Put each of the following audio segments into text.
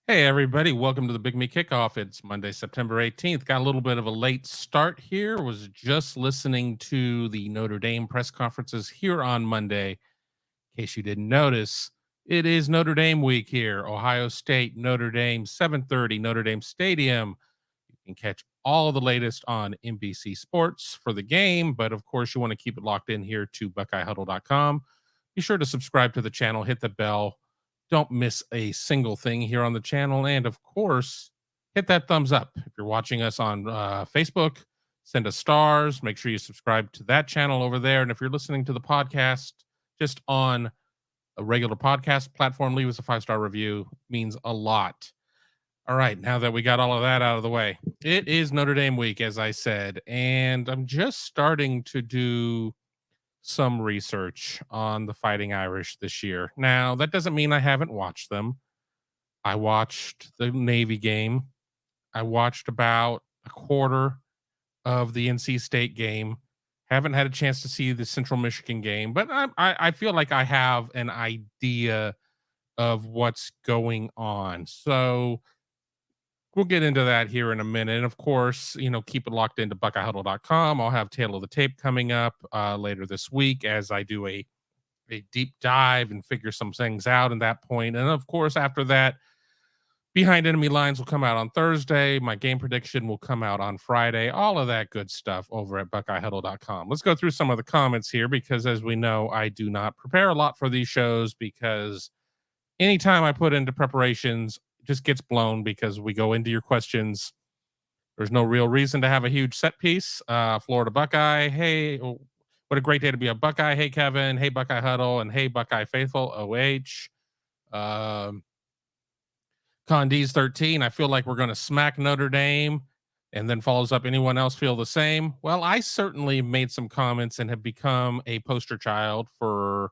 Hey, everybody. Welcome to the Big Me Kickoff. It's Monday, September 18th. Got a little bit of a late start here. Was just listening to the Notre Dame press conferences here on Monday. In case you didn't notice, it is Notre Dame week here. Ohio State, Notre Dame, 7:30, Notre Dame Stadium. You can catch all the latest on NBC Sports for the game, but of course, you want to keep it locked in here to BuckeyeHuddle.com. Be sure to subscribe to the channel, hit the bell. Don't miss a single thing here on the channel. And of course, hit that thumbs up. If you're watching us on Facebook, send us stars. Make sure you subscribe to that channel over there. And if you're listening to the podcast just on a regular podcast platform, leave us a 5-star review. It means a lot. All right, now that we got all of that out of the way, it is Notre Dame week, as I said, and I'm just starting to do some research on the Fighting Irish this year. Now, that doesn't mean I haven't watched them. I watched the Navy game. I watched about a quarter of the NC State game. Haven't had a chance to see the Central Michigan game, but I feel like I have an idea of what's going on. So we'll get into that here in a minute. And of course, keep it locked into BuckeyeHuddle.com. I'll have Tale of the Tape coming up later this week as I do a deep dive and figure some things out in that point. And of course, after that, Behind Enemy Lines will come out on Thursday. My game prediction will come out on Friday. All of that good stuff over at BuckeyeHuddle.com. Let's go through some of the comments here because, as we know, I do not prepare a lot for these shows because anytime I put into preparations, it just gets blown because we go into your questions. There's no real reason to have a huge set piece. Florida Buckeye. Hey, what a great day to be a Buckeye. Hey, Kevin. Hey, Buckeye Huddle. And hey, Buckeye Faithful. OH. Condees 13. I feel like we're going to smack Notre Dame, and then follows up. Anyone else feel the same? Well, I certainly made some comments and have become a poster child for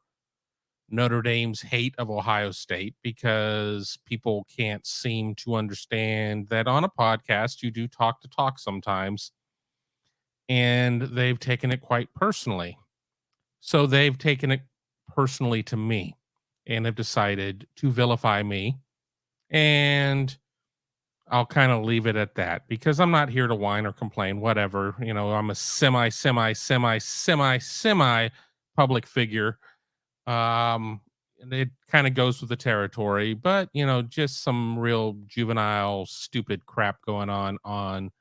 Notre Dame's hate of Ohio State because people can't seem to understand that on a podcast, you do talk to talk sometimes, and they've taken it quite personally. So they've taken it personally to me and have decided to vilify me. And I'll kind of leave it at that because I'm not here to whine or complain, whatever. I'm a semi public figure. And it kind of goes with the territory, but just some real juvenile, stupid crap going on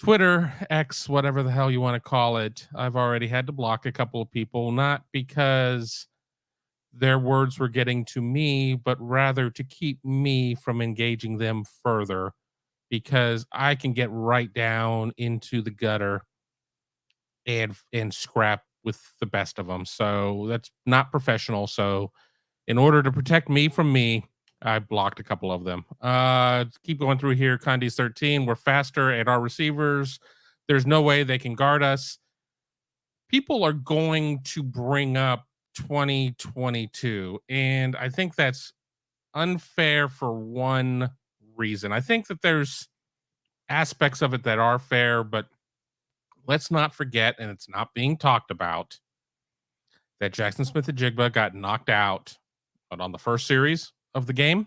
Twitter, X, whatever the hell you want to call it. I've already had to block a couple of people, not because their words were getting to me, but rather to keep me from engaging them further because I can get right down into the gutter and scrap with the best of them. So that's not professional. So in order to protect me from me, I blocked a couple of them. Keep going through here. Condees 13. We're faster at our receivers. There's no way they can guard us. People are going to bring up 2022, and I think that's unfair for one reason. I think that there's aspects of it that are fair, but let's not forget, and it's not being talked about, that Jackson Smith-Njigba got knocked out on the first series of the game.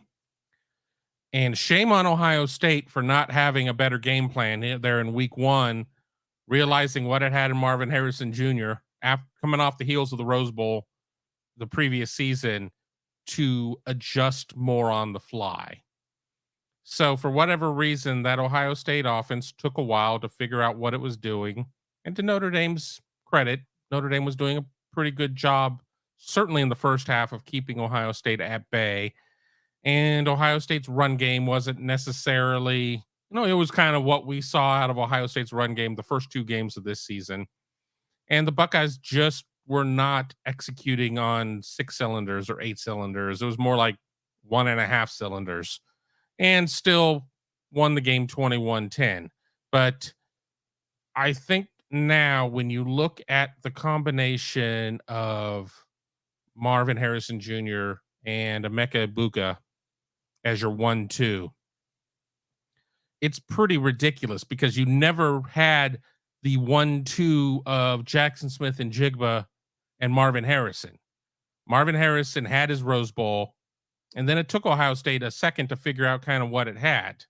And shame on Ohio State for not having a better game plan there in week one, realizing what it had in Marvin Harrison Jr. after coming off the heels of the Rose Bowl the previous season to adjust more on the fly. So for whatever reason, that Ohio State offense took a while to figure out what it was doing. And to Notre Dame's credit, Notre Dame was doing a pretty good job, certainly in the first half, of keeping Ohio State at bay. And Ohio State's run game wasn't necessarily, it was kind of what we saw out of Ohio State's run game the first two games of this season. And the Buckeyes just were not executing on 6 cylinders or 8 cylinders. It was more like 1.5 cylinders, and still won the game 21-10. But I think now when you look at the combination of Marvin Harrison Jr. and Emeka Egbuka as your 1-2, it's pretty ridiculous because you never had the 1-2 of Jackson Smith-Njigba and Marvin Harrison. Marvin Harrison had his Rose Bowl. And then it took Ohio State a second to figure out kind of what it had.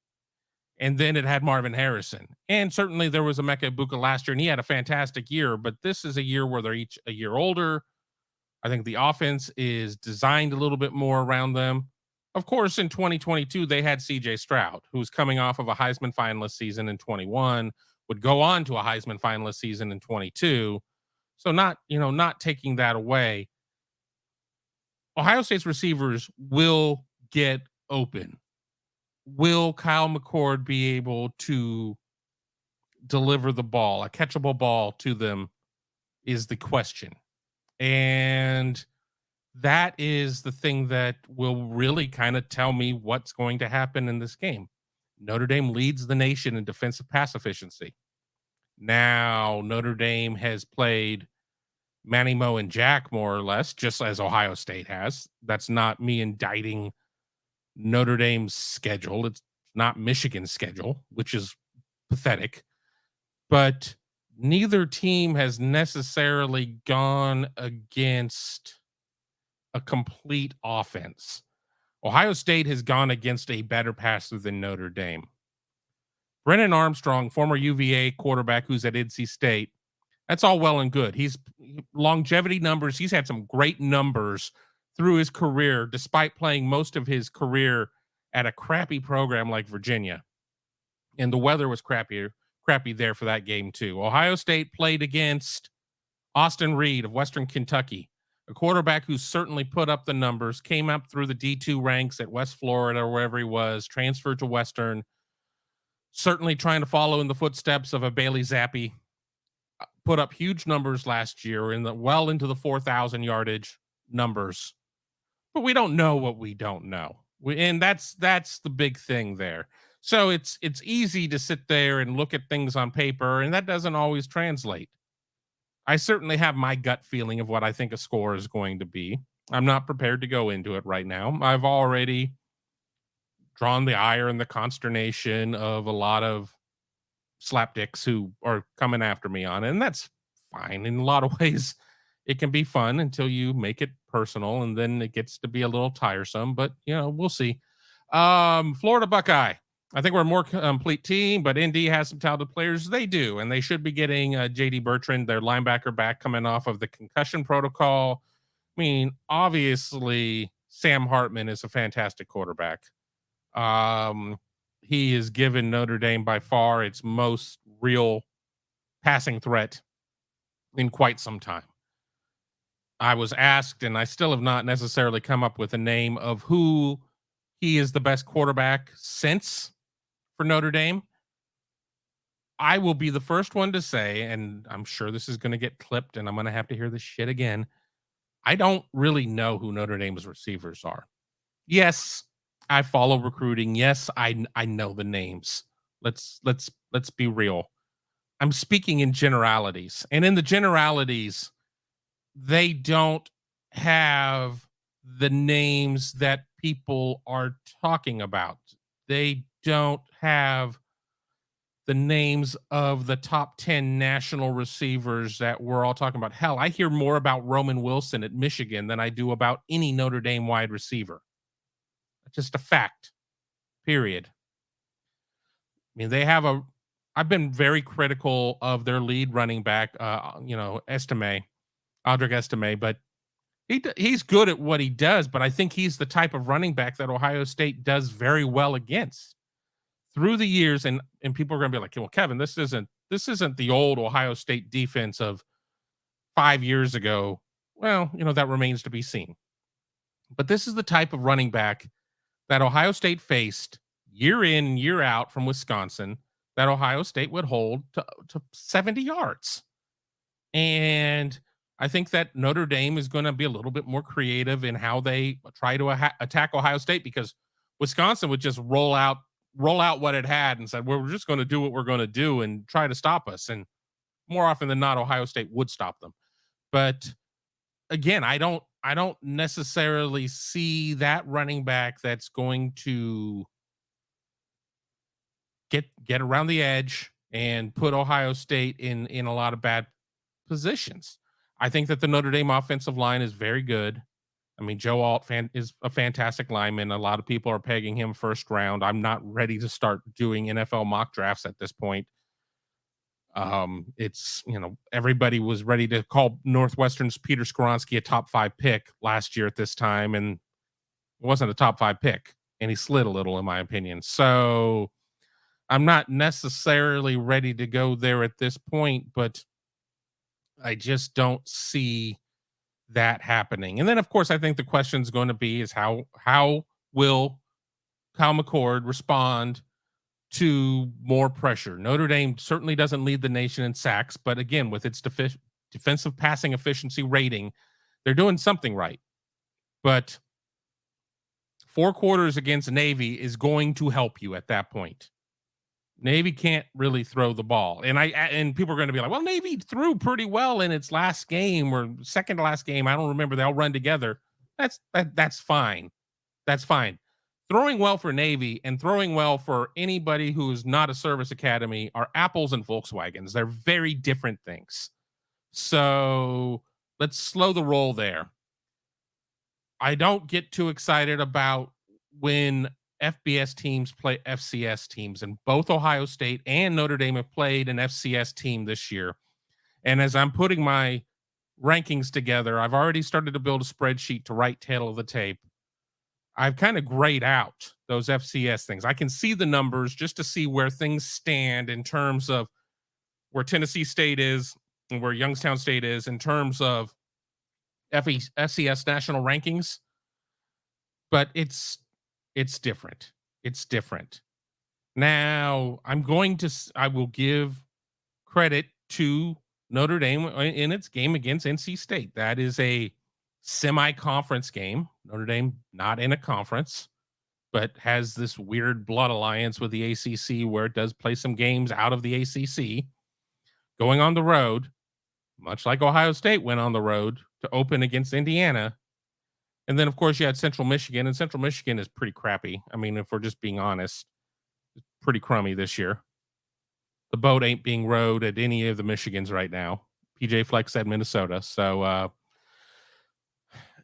And then it had Marvin Harrison. And certainly there was Emeka Ibuka last year, and he had a fantastic year. But this is a year where they're each a year older. I think the offense is designed a little bit more around them. Of course, in 2022, they had CJ Stroud, who was coming off of a Heisman finalist season in 21, would go on to a Heisman finalist season in 22. So not taking that away. Ohio State's receivers will get open. Will Kyle McCord be able to deliver the ball, a catchable ball to them is the question. And that is the thing that will really kind of tell me what's going to happen in this game. Notre Dame leads the nation in defensive pass efficiency. Now, Notre Dame has played Manny Moe and Jack more or less, just as Ohio State has. That's not me indicting Notre Dame's schedule. It's not Michigan's schedule, which is pathetic. But neither team has necessarily gone against a complete offense. Ohio State has gone against a better passer than Notre Dame. Brennan Armstrong, former UVA quarterback who's at NC State, that's all well and good. He's longevity numbers. He's had some great numbers through his career, despite playing most of his career at a crappy program like Virginia. And the weather was crappy there for that game too. Ohio State played against Austin Reed of Western Kentucky, a quarterback who certainly put up the numbers, came up through the D2 ranks at West Florida or wherever he was, transferred to Western, certainly trying to follow in the footsteps of a Bailey Zappi, put up huge numbers last year well into the 4,000 yardage numbers. But we don't know what we don't know. And that's the big thing there. So it's easy to sit there and look at things on paper, and that doesn't always translate. I certainly have my gut feeling of what I think a score is going to be. I'm not prepared to go into it right now. I've already drawn the ire and the consternation of a lot of slapdicks who are coming after me on it, and that's fine. In a lot of ways, it can be fun until you make it personal, and then it gets to be a little tiresome, but we'll see. Florida Buckeye. I think we're a more complete team, but Indy has some talented players. They do, and they should be getting J.D. Bertrand, their linebacker, back coming off of the concussion protocol. I mean, obviously, Sam Hartman is a fantastic quarterback. He has given Notre Dame by far its most real passing threat in quite some time. I was asked, and I still have not necessarily come up with a name of who he is the best quarterback since for Notre Dame. I will be the first one to say, and I'm sure this is going to get clipped and I'm going to have to hear this shit again. I don't really know who Notre Dame's receivers are. Yes, I follow recruiting. Yes, I know the names. Let's be real. I'm speaking in generalities. And in the generalities, they don't have the names that people are talking about. They don't have the names of the top 10 national receivers that we're all talking about. Hell, I hear more about Roman Wilson at Michigan than I do about any Notre Dame wide receiver. That's just a fact, period. I mean, I've been very critical of their lead running back, Audric Estime, but he's good at what he does, but I think he's the type of running back that Ohio State does very well against through the years. And people are going to be like, well, Kevin, this isn't the old Ohio State defense of 5 years ago. Well, that remains to be seen. But this is the type of running back that Ohio State faced year in and year out from Wisconsin that Ohio State would hold to 70 yards. And I think that Notre Dame is going to be a little bit more creative in how they try to attack Ohio State, because Wisconsin would just roll out what it had and said, well, we're just going to do what we're going to do and try to stop us. And more often than not, Ohio State would stop them. But again, I don't necessarily see that running back that's going to get around the edge and put Ohio State in a lot of bad positions. I think that the Notre Dame offensive line is very good. I mean, Joe Alt is a fantastic lineman. A lot of people are pegging him first round. I'm not ready to start doing NFL mock drafts at this point. It's, everybody was ready to call Northwestern's Peter Skoronski a top 5 pick last year at this time, and it wasn't a top 5 pick, and he slid a little, in my opinion. So I'm not necessarily ready to go there at this point, but I just don't see that happening. And then, of course, I think the question is going to be is how will Kyle McCord respond to more pressure? Notre Dame certainly doesn't lead the nation in sacks, but again, with its defensive passing efficiency rating, they're doing something right. But 4 quarters against Navy is going to help you at that point. Navy can't really throw the ball. And people are going to be like, well, Navy threw pretty well in its last game or second to last game. I don't remember. They all run together. That's fine. That's fine. Throwing well for Navy and throwing well for anybody who is not a service academy are apples and Volkswagens. They're very different things. So let's slow the roll there. I don't get too excited about when FBS teams play FCS teams, and both Ohio State and Notre Dame have played an FCS team this year. And as I'm putting my rankings together, I've already started to build a spreadsheet to write tail of the tape. I've kind of grayed out those FCS things. I can see the numbers just to see where things stand in terms of where Tennessee State is and where Youngstown State is in terms of FCS national rankings. But it's different. It's different. Now, I will give credit to Notre Dame in its game against NC State. That is a semi-conference game. Notre Dame not in a conference, but has this weird blood alliance with the ACC where it does play some games out of the ACC, going on the road, much like Ohio State went on the road to open against Indiana. And then, of course, you had Central Michigan, and Central Michigan is pretty crappy. I mean, if we're just being honest, it's pretty crummy this year. The boat ain't being rowed at any of the Michigans right now. PJ Fleck said Minnesota. So,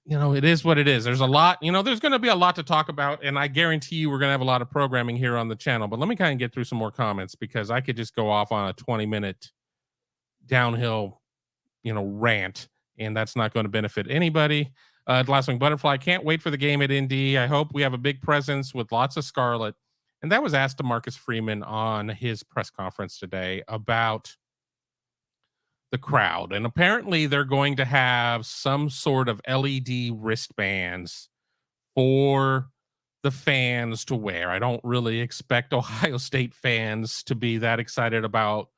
it is what it is. There's a lot, there's going to be a lot to talk about, and I guarantee you we're going to have a lot of programming here on the channel. But let me kind of get through some more comments because I could just go off on a 20-minute downhill, rant, and that's not going to benefit anybody. Last Wing Butterfly, can't wait for the game at Indy. I hope we have a big presence with lots of Scarlet. And that was asked to Marcus Freeman on his press conference today about the crowd. And apparently they're going to have some sort of LED wristbands for the fans to wear. I don't really expect Ohio State fans to be that excited about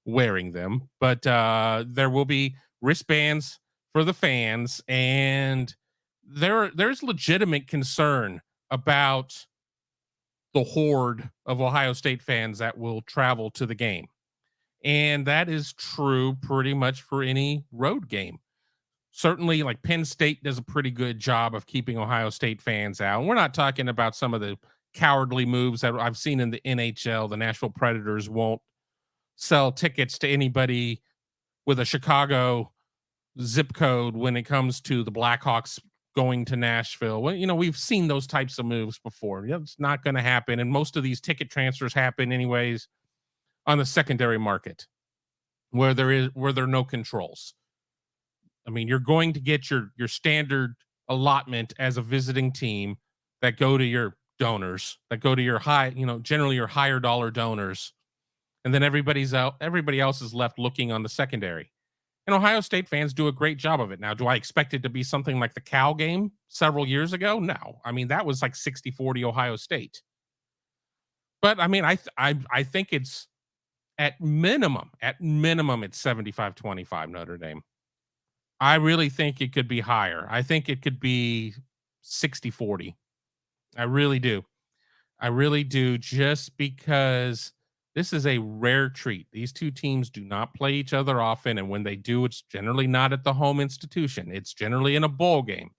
wearing them, but there will be wristbands for the fans, and there's legitimate concern about the horde of Ohio State fans that will travel to the game. And that is true pretty much for any road game. Certainly, like Penn State does a pretty good job of keeping Ohio State fans out. And we're not talking about some of the cowardly moves that I've seen in the NHL. The Nashville Predators won't sell tickets to anybody with a Chicago zip code when it comes to the Blackhawks going to Nashville. Well, we've seen those types of moves before. It's not going to happen. And most of these ticket transfers happen anyways on the secondary market where there are no controls. I mean, you're going to get your standard allotment as a visiting team that go to your donors, that go to your generally your higher dollar donors. And then everybody else is left looking on the secondary. And Ohio State fans do a great job of it. Now, do I expect it to be something like the Cal game several years ago? No. I mean, that was like 60-40 Ohio State. But I mean, I think it's at minimum, it's 75-25 Notre Dame. I really think it could be higher. I think it could be 60-40. I really do. I really do, just because this is a rare treat. These two teams do not play each other often, and when they do, it's generally not at the home institution. It's generally in a bowl game.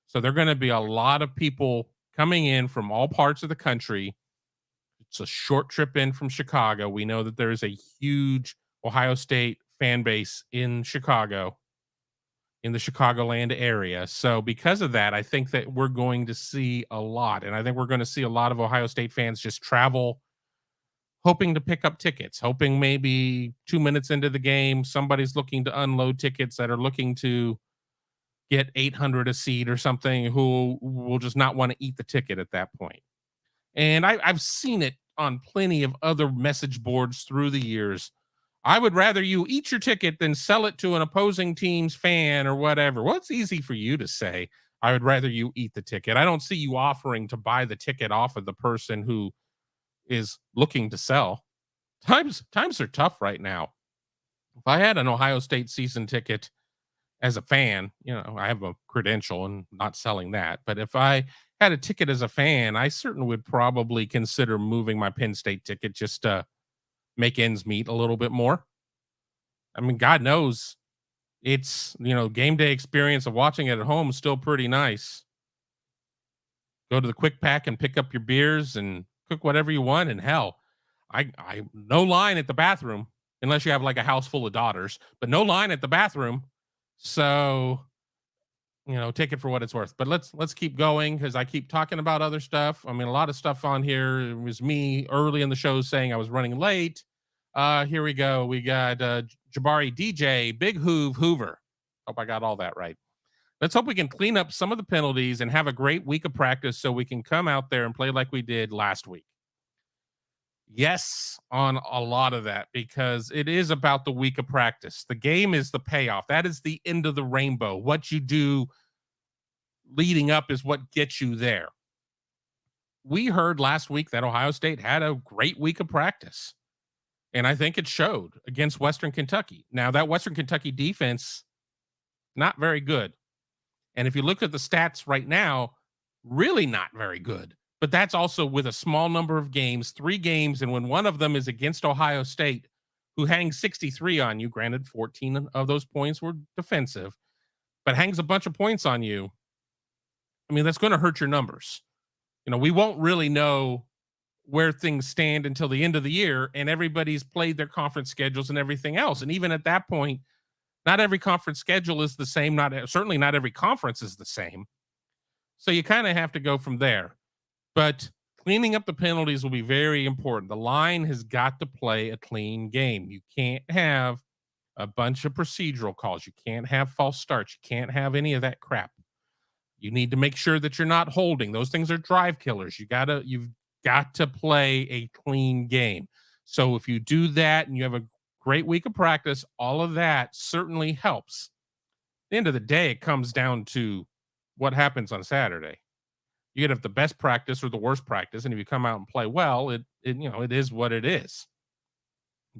So there are going to be a lot of people coming in from all parts of the country. It's a short trip in from Chicago. We know that there is a huge Ohio State fan base in Chicago. in the Chicagoland area. So because of that, I think that we're going to see a lot. And I think we're going to see a lot of Ohio State fans just travel hoping to pick up tickets, hoping maybe 2 minutes into the game, somebody's looking to unload tickets that are looking to get 800 a seat or something who will just not want to eat the ticket at that point. And I've seen it on plenty of other message boards through the years. I would rather you eat your ticket than sell it to an opposing team's fan or whatever. Well, it's easy for you to say, I would rather you eat the ticket. I don't see you offering to buy the ticket off of the person who is looking to sell. Times are tough right now. If I had an Ohio State season ticket as a fan, I have a credential and not selling that. But if I had a ticket as a fan, I certainly would probably consider moving my Penn State ticket just to make ends meet a little bit more. I mean, God knows it's, game day experience of watching it at home is still pretty nice. Go to the quick pack and pick up your beers and cook whatever you want. And hell, I no line at the bathroom unless you have like a house full of daughters, but no line at the bathroom. So, take it for what it's worth. But let's keep going because I keep talking about other stuff. I mean, a lot of stuff on here. It was me early in the show saying I was running late. Here we go. We got Jabari DJ, Big Hoover. Hope I got all that right. Let's hope we can clean up some of the penalties and have a great week of practice so we can come out there and play like we did last week. Yes, on a lot of that, because it is about the week of practice. The game is the payoff. That is the end of the rainbow. What you do leading up is what gets you there. We heard last week that Ohio State had a great week of practice, and I think it showed against Western Kentucky. Now, that Western Kentucky defense, not very good. And if you look at the stats right now, really not very good. But that's also with a small number of games, 3 games, and when one of them is against Ohio State, who hangs 63 on you, granted 14 of those points were defensive, but hangs a bunch of points on you, I mean, that's going to hurt your numbers. We won't really know where things stand until the end of the year, and everybody's played their conference schedules and everything else. And even at that point, not every conference schedule is the same. Certainly not every conference is the same. So you kind of have to go from there. But cleaning up the penalties will be very important. The line has got to play a clean game. You can't have a bunch of procedural calls. You can't have false starts. You can't have any of that crap. You need to make sure that you're not holding. Those things are drive killers. You've got to play a clean game. So if you do that and you have a great week of practice, all of that certainly helps. At the end of the day, it comes down to what happens on Saturday. You could have the best practice or the worst practice, and if you come out and play well, it is what it is.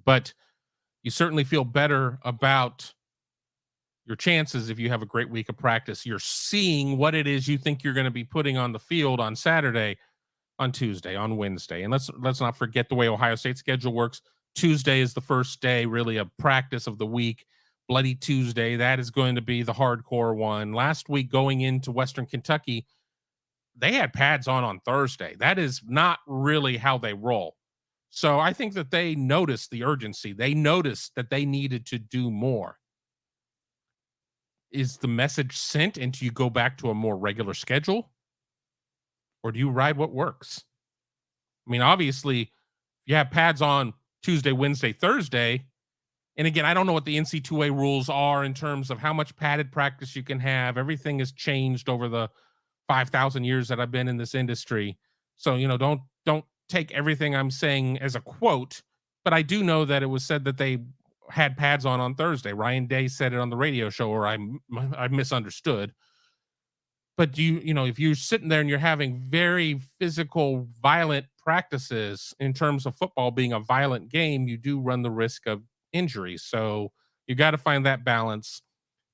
But you certainly feel better about your chances if you have a great week of practice. You're seeing what it is you think you're going to be putting on the field on Saturday, on Tuesday, on Wednesday. And let's not forget the way Ohio State's schedule works. Tuesday is the first day, really, of practice of the week. Bloody Tuesday, that is going to be the hardcore one. Last week, going into Western Kentucky, they had pads on Thursday. That is not really how they roll. So I think that they noticed the urgency. They noticed that they needed to do more. Is the message sent and do you go back to a more regular schedule? Or do you ride what works? I mean, obviously, you have pads on Tuesday, Wednesday, Thursday. And again, I don't know what the NC2A rules are in terms of how much padded practice you can have. Everything has changed over the 5,000 years that I've been in this industry. So, don't take everything I'm saying as a quote, but I do know that it was said that they had pads on Thursday. Ryan Day said it on the radio show, or I misunderstood. But if you're sitting there and you're having very physical, violent practices in terms of football being a violent game, you do run the risk of injury. So you got to find that balance.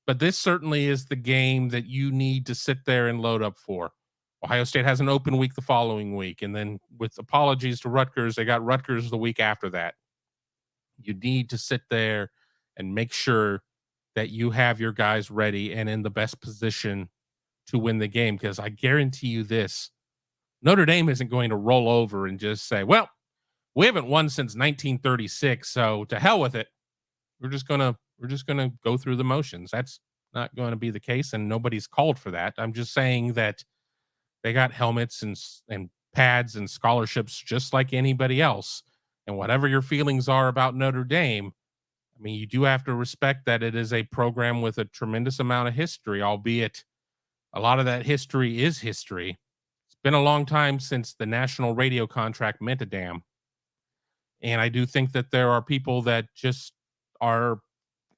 But this certainly is the game that you need to sit there and load up for. Ohio State has an open week the following week. And then with apologies to Rutgers, they got Rutgers the week after that. You need to sit there and make sure that you have your guys ready and in the best position to win the game. Because I guarantee you this, Notre Dame isn't going to roll over and just say, well, we haven't won since 1936, so to hell with it. We're just gonna go through the motions. That's not going to be the case, and nobody's called for that. I'm just saying that they got helmets and pads and scholarships just like anybody else. And whatever your feelings are about Notre Dame, I mean, you do have to respect that it is a program with a tremendous amount of history, albeit a lot of that history is history. It's been a long time since the national radio contract meant a damn. And I do think that there are people that just are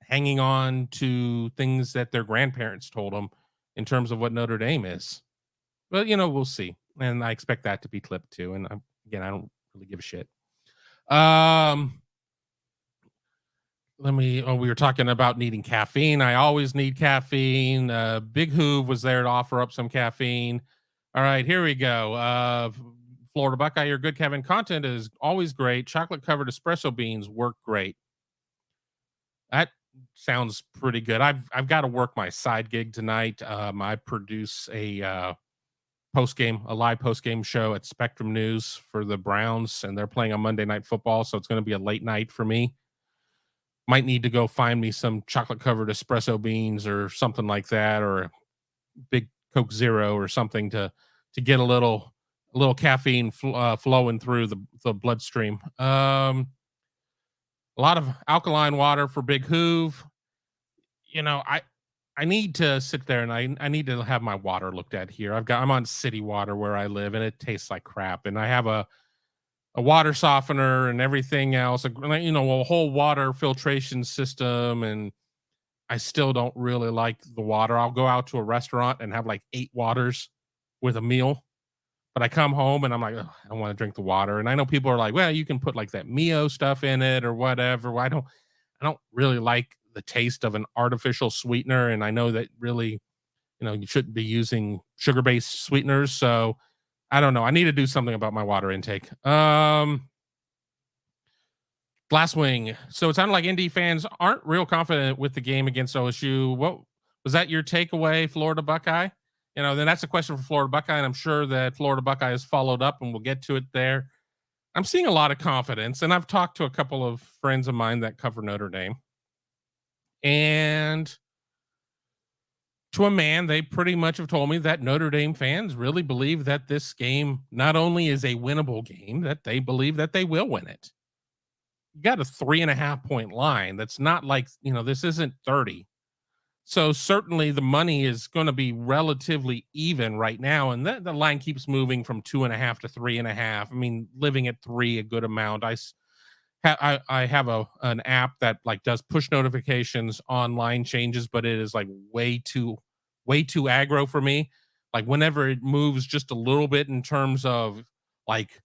hanging on to things that their grandparents told them in terms of what Notre Dame is. But, we'll see. And I expect that to be clipped too. And again, I don't really give a shit. Um, we were talking about needing caffeine. I always need caffeine. Big Hoove was there to offer up some caffeine. All right, here we go. Florida Buckeye, your good Kevin. Content is always great. Chocolate covered espresso beans work great. That sounds pretty good. I've got to work my side gig tonight. I produce a live post game show at Spectrum News for the Browns, and they're playing on Monday Night Football, so it's going to be a late night for me. Might need to go find me some chocolate covered espresso beans or something like that, or a big Coke Zero or something to get a little caffeine flowing through the bloodstream. A lot of alkaline water for Big Hoove. I need to sit there and I need to have my water looked at here. I'm on city water where I live, and it tastes like crap. And I have a water softener and everything else, a whole water filtration system, and I still don't really like the water. I'll go out to a restaurant and have like 8 waters with a meal, but I come home and I'm like, "Ugh, I want to drink the water." And I know people are like, well, you can put like that Mio stuff in it or whatever. Well, I don't really like the taste of an artificial sweetener. And I know that really, you shouldn't be using sugar-based sweeteners. So I don't know. I need to do something about my water intake. Glasswing. So it sounded like ND fans aren't real confident with the game against OSU. What was that your takeaway, Florida Buckeye? Then that's a question for Florida Buckeye, and I'm sure that Florida Buckeye has followed up, and we'll get to it there. I'm seeing a lot of confidence, and I've talked to a couple of friends of mine that cover Notre Dame. And to a man, they pretty much have told me that Notre Dame fans really believe that this game not only is a winnable game, that they believe that they will win it. You got a 3.5 point line. That's not like, this isn't 30. So certainly the money is going to be relatively even right now. And the line keeps moving from 2.5 to 3.5. I mean, living at 3, a good amount. I have an app that like does push notifications on line changes, but it is like way too aggro for me. Like whenever it moves just a little bit in terms of like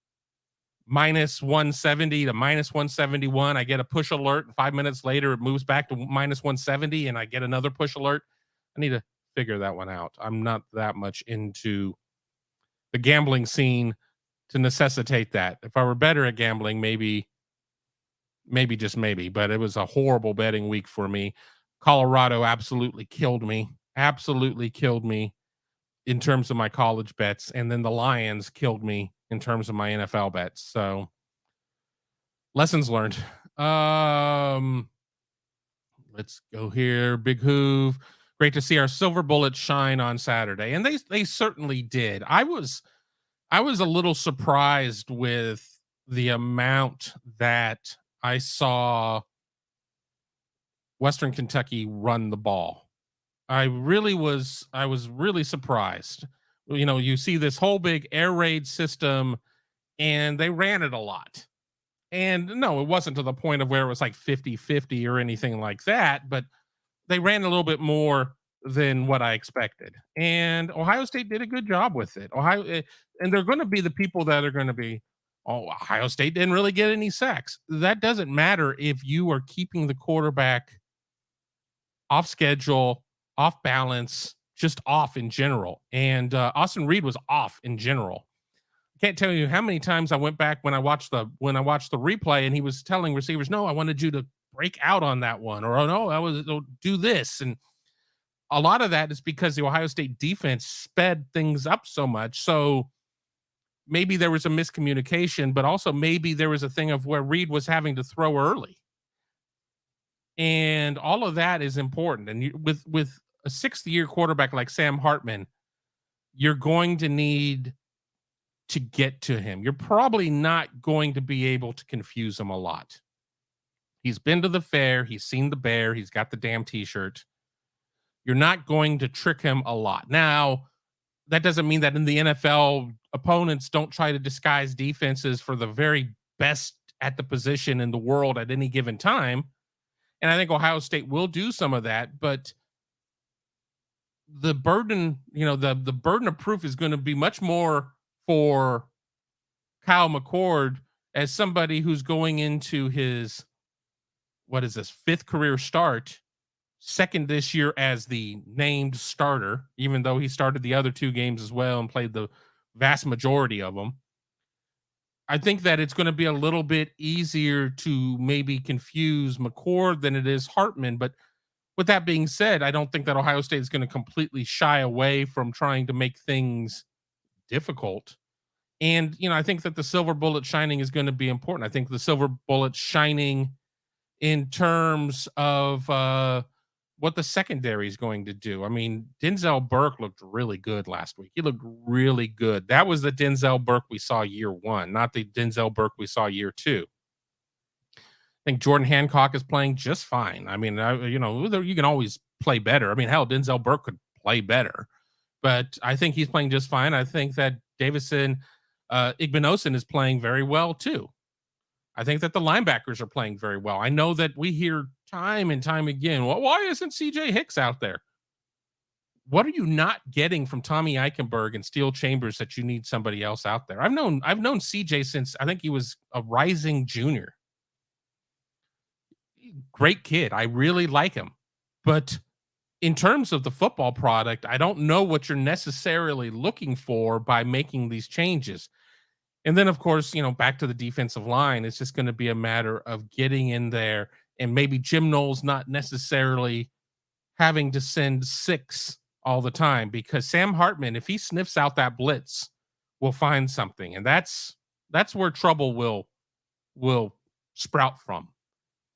minus 170 to minus 171, I get a push alert, and 5 minutes later it moves back to minus 170 and I get another push alert. I need to figure that one out. I'm not that much into the gambling scene to necessitate that. If I were better at gambling, maybe just maybe, but it was a horrible betting week for me. Colorado absolutely killed me in terms of my college bets. And then the Lions killed me in terms of my NFL bets. So lessons learned. Let's go here. Big Hoove. Great to see our silver bullets shine on Saturday. And they certainly did. I was a little surprised with the amount that I saw Western Kentucky run the ball. I was really surprised. You see this whole big air raid system, and they ran it a lot. And no, it wasn't to the point of where it was like 50-50 or anything like that, but they ran a little bit more than what I expected. And Ohio State did a good job with it. And they're going to be the people that are going to be, oh, Ohio State didn't really get any sacks. That doesn't matter if you are keeping the quarterback off schedule, off balance, just off in general. And Austin Reed was off in general. I can't tell you how many times I went back when I watched the replay, and he was telling receivers, "No, I wanted you to break out on that one," or "Oh no, do this." And a lot of that is because the Ohio State defense sped things up so much. So maybe there was a miscommunication, but also maybe there was a thing of where Reed was having to throw early. And all of that is important. And with a sixth-year quarterback like Sam Hartman, you're going to need to get to him. You're probably not going to be able to confuse him a lot. He's been to the fair, he's seen the bear, he's got the damn t-shirt. You're not going to trick him a lot. Now, that doesn't mean that in the NFL, opponents don't try to disguise defenses for the very best at the position in the world at any given time. And I think Ohio State will do some of that, but the burden, the burden of proof is going to be much more for Kyle McCord as somebody who's going into his, what is this, fifth career start, second this year as the named starter, even though he started the other two games as well and played the vast majority of them. I think that it's going to be a little bit easier to maybe confuse McCord than it is Hartman. But with that being said, I don't think that Ohio State is going to completely shy away from trying to make things difficult. And, I think that the silver bullet shining is going to be important. I think the silver bullet shining in terms of what the secondary is going to do. I mean, Denzel Burke looked really good last week. He looked really good. That was the Denzel Burke we saw year one, not the Denzel Burke we saw year two. I think Jordan Hancock is playing just fine. I mean, you can always play better. I mean, hell, Denzel Burke could play better, but I think he's playing just fine. I think that Davison Igbinosun is playing very well too. I think that the linebackers are playing very well. I know that we hear time and time again, well, why isn't CJ Hicks out there? What are you not getting from Tommy Eichenberg and Steel Chambers that you need somebody else out there? I've known CJ since I think he was a rising junior. Great kid. I really like him. But in terms of the football product, I don't know what you're necessarily looking for by making these changes. And then, of course, back to the defensive line, it's just going to be a matter of getting in there and maybe Jim Knowles not necessarily having to send 6 all the time, because Sam Hartman, if he sniffs out that blitz, will find something. And that's where trouble will sprout from,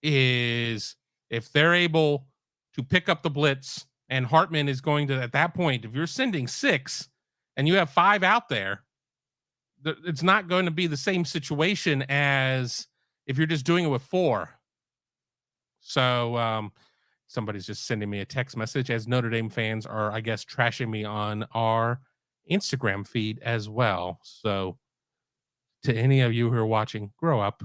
is if they're able to pick up the blitz, and Hartman is going to, at that point, if you're sending 6 and you have 5 out there, it's not going to be the same situation as if you're just doing it with 4. So somebody's just sending me a text message, as Notre Dame fans are, I guess, trashing me on our Instagram feed as well. So to any of you who are watching, grow up.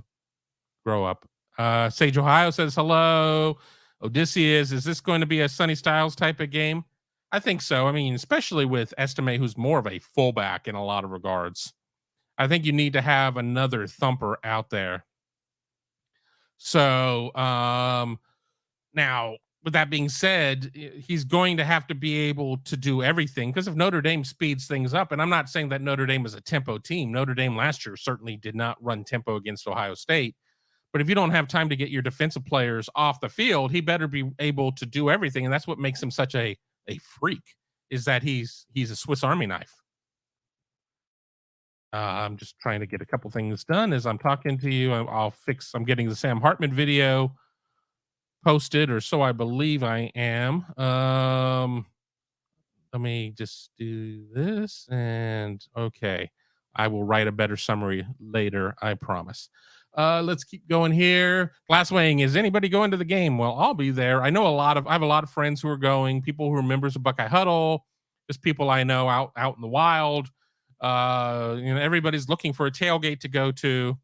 Sage Ohio says, hello. Odysseus, is this going to be a Sonny Styles type of game? I think so. I mean, especially with Estime, who's more of a fullback in a lot of regards. I think you need to have another thumper out there. So now, with that being said, he's going to have to be able to do everything, because if Notre Dame speeds things up, and I'm not saying that Notre Dame is a tempo team. Notre Dame last year certainly did not run tempo against Ohio State. But if you don't have time to get your defensive players off the field, he better be able to do everything. And that's what makes him such a freak, is that he's a Swiss Army knife. I'm just trying to get a couple things done as I'm talking to you. I'm getting the Sam Hartman video posted, or so I believe I am. Let me just do this, and okay. I will write a better summary later, I promise. Let's keep going here. Glasswing, is anybody going to the game? Well, I'll be there. I have a lot of friends who are going, people who are members of Buckeye Huddle, just people I know out in the wild. Everybody's looking for a tailgate to go to.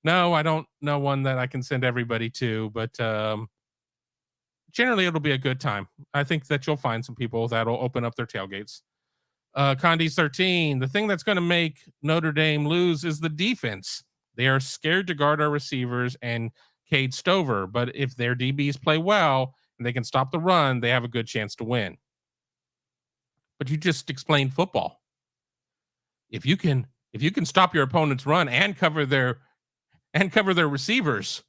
No, I don't know one that I can send everybody to, but generally it'll be a good time. I think that you'll find some people that'll open up their tailgates. Condi's 13, the thing that's going to make Notre Dame lose is the defense. They are scared to guard our receivers and Cade Stover, but if their DBs play well and they can stop the run, they have a good chance to win. But you just explained football. If you can stop your opponent's run and cover their receivers,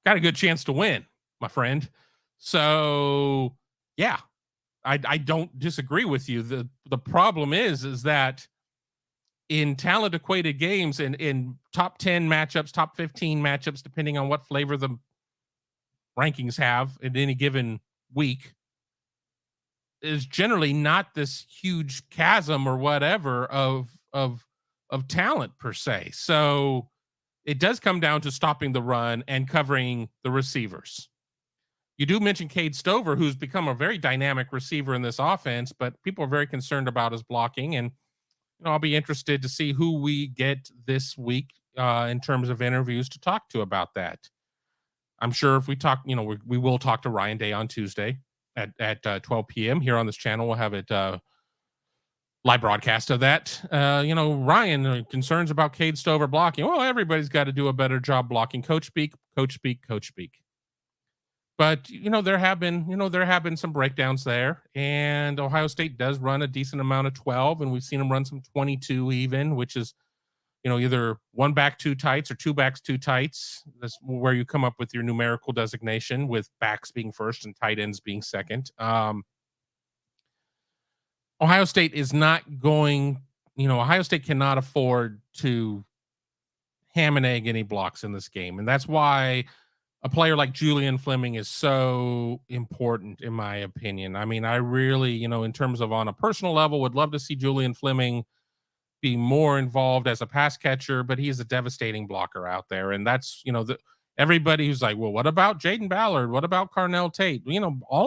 got a good chance to win, my friend. So yeah, I don't disagree with you. The problem is that in talent equated games and in top 10 matchups, top 15 matchups, depending on what flavor the rankings have in any given week, is generally not this huge chasm or whatever of talent per se. So it does come down to stopping the run and covering the receivers. You do mention Cade Stover, who's become a very dynamic receiver in this offense, but people are very concerned about his blocking. And I'll be interested to see who we get this week in terms of interviews to talk to about that. I'm sure if we talk, we will talk to Ryan Day on Tuesday at 12 p.m. here on this channel. We'll have it live broadcast of that. Ryan, concerns about Cade Stover blocking. Well, everybody's got to do a better job blocking. Coach speak, coach speak, coach speak. But there have been some breakdowns there, and Ohio State does run a decent amount of 12, and we've seen them run some 22 even, which is either one back two tights or two backs two tights. That's where you come up with your numerical designation, with backs being first and tight ends being second. Ohio State is not going. Ohio State cannot afford to ham and egg any blocks in this game, and that's why a player like Julian Fleming is so important, in my opinion. I mean, I really, in terms of on a personal level, would love to see Julian Fleming be more involved as a pass catcher, but he's a devastating blocker out there. And that's, everybody who's like, well, what about Jaden Ballard? What about Carnell Tate?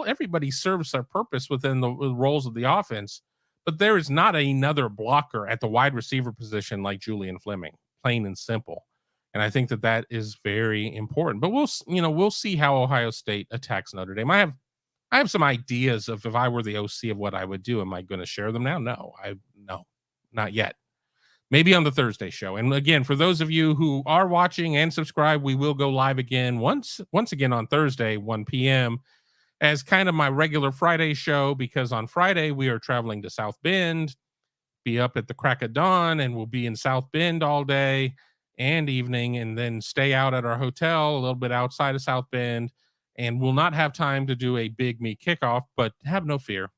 Everybody serves their purpose within the roles of the offense, but there is not another blocker at the wide receiver position like Julian Fleming, plain and simple. And I think that is very important. But we'll see how Ohio State attacks Notre Dame. I have some ideas of, if I were the OC, of what I would do. Am I going to share them now? No, not yet. Maybe on the Thursday show. And again, for those of you who are watching and subscribe, we will go live again once again on Thursday, 1 p.m. as kind of my regular Friday show, because on Friday we are traveling to South Bend, be up at the crack of dawn, and we'll be in South Bend all day and evening, and then stay out at our hotel a little bit outside of South Bend, and we'll not have time to do a Big Me Kickoff, but have no fear.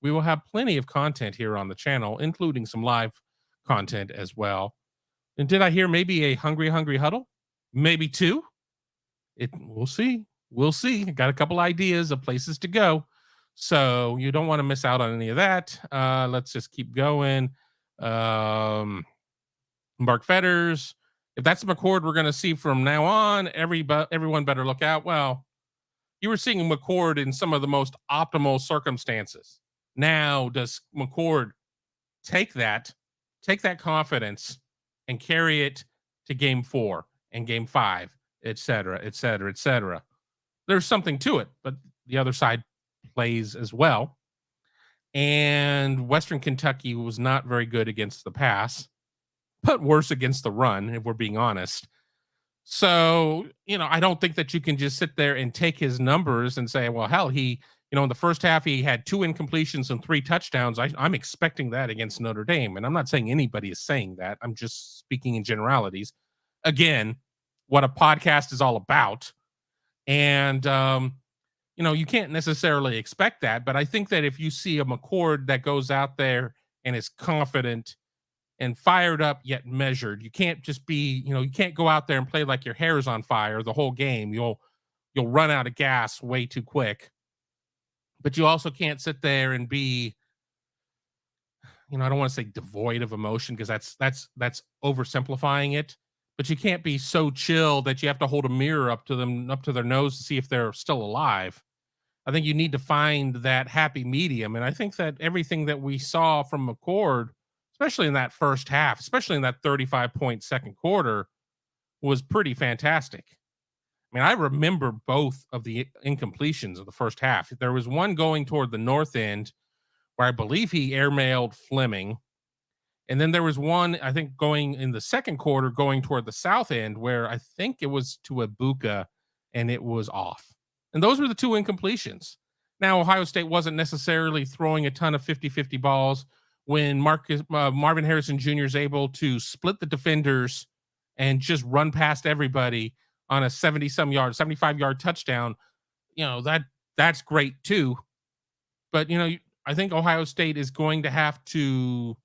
We will have plenty of content here on the channel, including some live content as well. And did I hear maybe a hungry huddle? Maybe two? We'll see. We'll see. I got a couple ideas of places to go, so you don't want to miss out on any of that. Let's just keep going. Mark Fetters. If that's the McCord we're going to see from now on, everyone better look out. Well, you were seeing McCord in some of the most optimal circumstances. Now, does McCord take that confidence and carry it to game 4 and game 5, et cetera, et cetera, et cetera? There's something to it, but the other side plays as well. And Western Kentucky was not very good against the pass, but worse against the run, if we're being honest. So, I don't think that you can just sit there and take his numbers and say, well, hell, he, in the first half, he had 2 incompletions and 3 touchdowns. I'm expecting that against Notre Dame. And I'm not saying anybody is saying that. I'm just speaking in generalities. Again, what a podcast is all about. And, you can't necessarily expect that. But I think that if you see a McCord that goes out there and is confident and fired up yet measured, you can't just be, you can't go out there and play like your hair is on fire the whole game. You'll run out of gas way too quick. But you also can't sit there and be, I don't want to say devoid of emotion, because that's oversimplifying it. But you can't be so chill that you have to hold a mirror up to their nose to see if they're still alive. I think you need to find that happy medium. And I think that everything that we saw from McCord, especially in that first half, especially in that 35-point second quarter, was pretty fantastic. I mean, I remember both of the incompletions of the first half. There was one going toward the north end where I believe he airmailed Fleming. And then there was one, I think, going in the second quarter, going toward the south end, where I think it was to Ibuka, and it was off. And those were the 2 incompletions. Now, Ohio State wasn't necessarily throwing a ton of 50-50 balls. When Marvin Harrison Jr. is able to split the defenders and just run past everybody on a 75-yard touchdown, that's great too. But, I think Ohio State is going to have to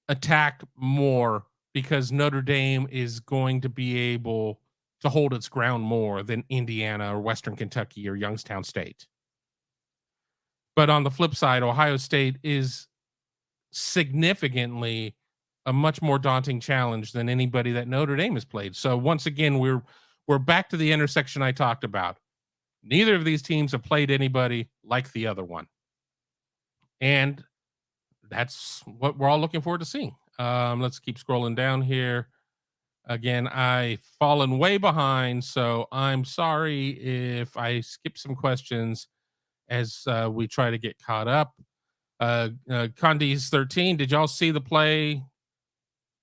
attack more, because Notre Dame is going to be able to hold its ground more than Indiana or Western Kentucky or Youngstown State. But on the flip side, Ohio State is significantly a much more daunting challenge than anybody that Notre Dame has played. So once again, we're back to the intersection I talked about. Neither of these teams have played anybody like the other one. And that's what we're all looking forward to seeing. Let's keep scrolling down here. Again, I've fallen way behind, so I'm sorry if I skip some questions as we try to get caught up. Condi's 13. Did y'all see the play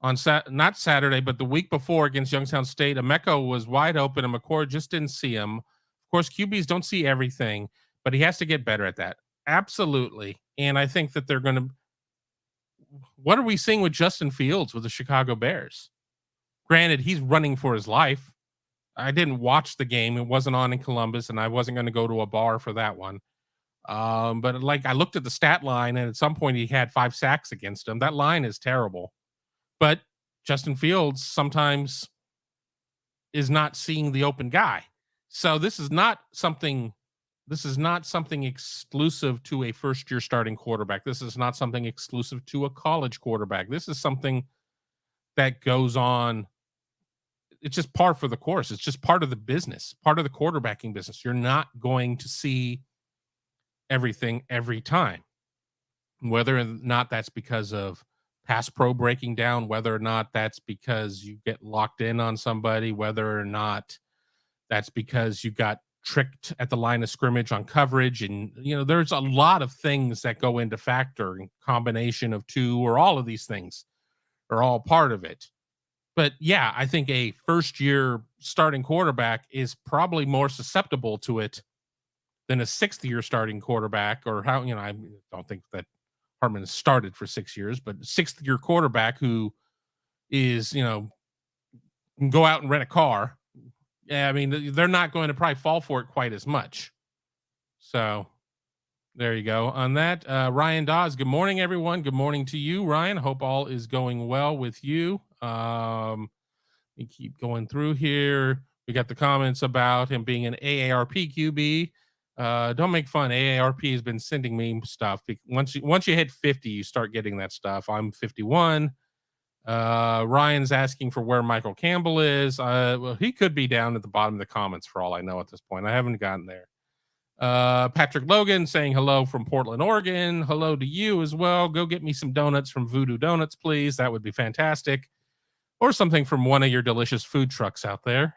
on not Saturday, but the week before against Youngstown State? Emeko was wide open, and McCord just didn't see him. Of course, QBs don't see everything, but he has to get better at that. Absolutely. And I think that they're going to. What are we seeing with Justin Fields with the Chicago Bears? Granted, he's running for his life. I didn't watch the game. It wasn't on in Columbus, and I wasn't going to go to a bar for that one. But like I looked at the stat line, and at some point he had 5 sacks against him. That line is terrible. But Justin Fields sometimes is not seeing the open guy. So this is not something exclusive to a first-year starting quarterback. This is not something exclusive to a college quarterback. This is something that goes on. It's just par for the course. It's just part of the business, part of the quarterbacking business. You're not going to see everything every time. Whether or not that's because of pass pro breaking down, whether or not that's because you get locked in on somebody, whether or not that's because you got tricked at the line of scrimmage on coverage. And, there's a lot of things that go into factor, in combination of two or all of these things are all part of it. But yeah, I think a first year starting quarterback is probably more susceptible to it than a 6th year starting quarterback, or I don't think that Hartman has started for 6 years, but 6th year quarterback who is, can go out and rent a car. Yeah, I mean, they're not going to probably fall for it quite as much. So there you go on that. Ryan Dawes, good morning, everyone. Good morning to you, Ryan. Hope all is going well with you. We keep going through here. We got the comments about him being an AARP QB. Don't make fun. AARP has been sending me stuff. Once you hit 50, you start getting that stuff. I'm 51. Ryan's asking for where Michael Campbell is. Well, he could be down at the bottom of the comments for all I know at this point. I haven't gotten there. Patrick Logan saying hello from Portland, Oregon. Hello to you as well. Go get me some donuts from Voodoo Donuts, please. That would be fantastic. Or something from one of your delicious food trucks out there.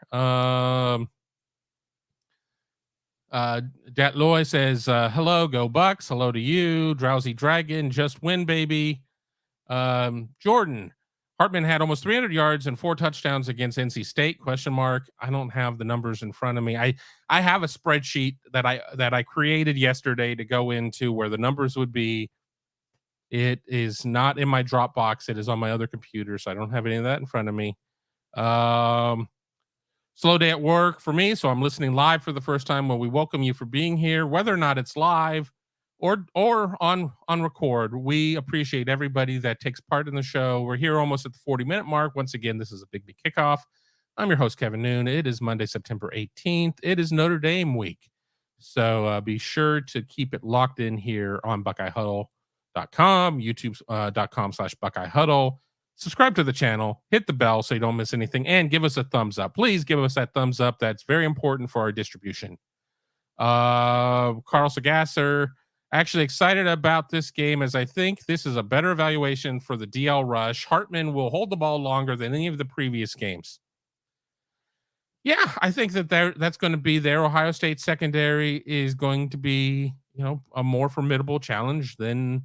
Datloy says, hello, go Bucks. Hello to you. Drowsy Dragon, just win, baby. Jordan, Hartman had almost 300 yards and 4 touchdowns against NC State, ? I don't have the numbers in front of me. I have a spreadsheet that I created yesterday to go into where the numbers would be. It is not in my Dropbox. It is on my other computer, so I don't have any of that in front of me. Slow day at work for me, so I'm listening live for the first time. Well, we welcome you for being here, whether or not it's live or on record. We appreciate everybody that takes part in the show. We're here almost at the 40-minute mark. Once again, this is a Big Me Kickoff. I'm your host, Kevin Noon. It is Monday, September 18th. It is Notre Dame week, so be sure to keep it locked in here on BuckeyeHuddle.com, YouTube.com/Buckeye Huddle. Subscribe to the channel, hit the bell so you don't miss anything, and give us a thumbs up. Please give us that thumbs up. That's very important for our distribution. Carl Sagasser, actually excited about this game as I think this is a better evaluation for the DL rush. Hartman will hold the ball longer than any of the previous games. Yeah, I think that's going to be there. Ohio State secondary is going to be, a more formidable challenge than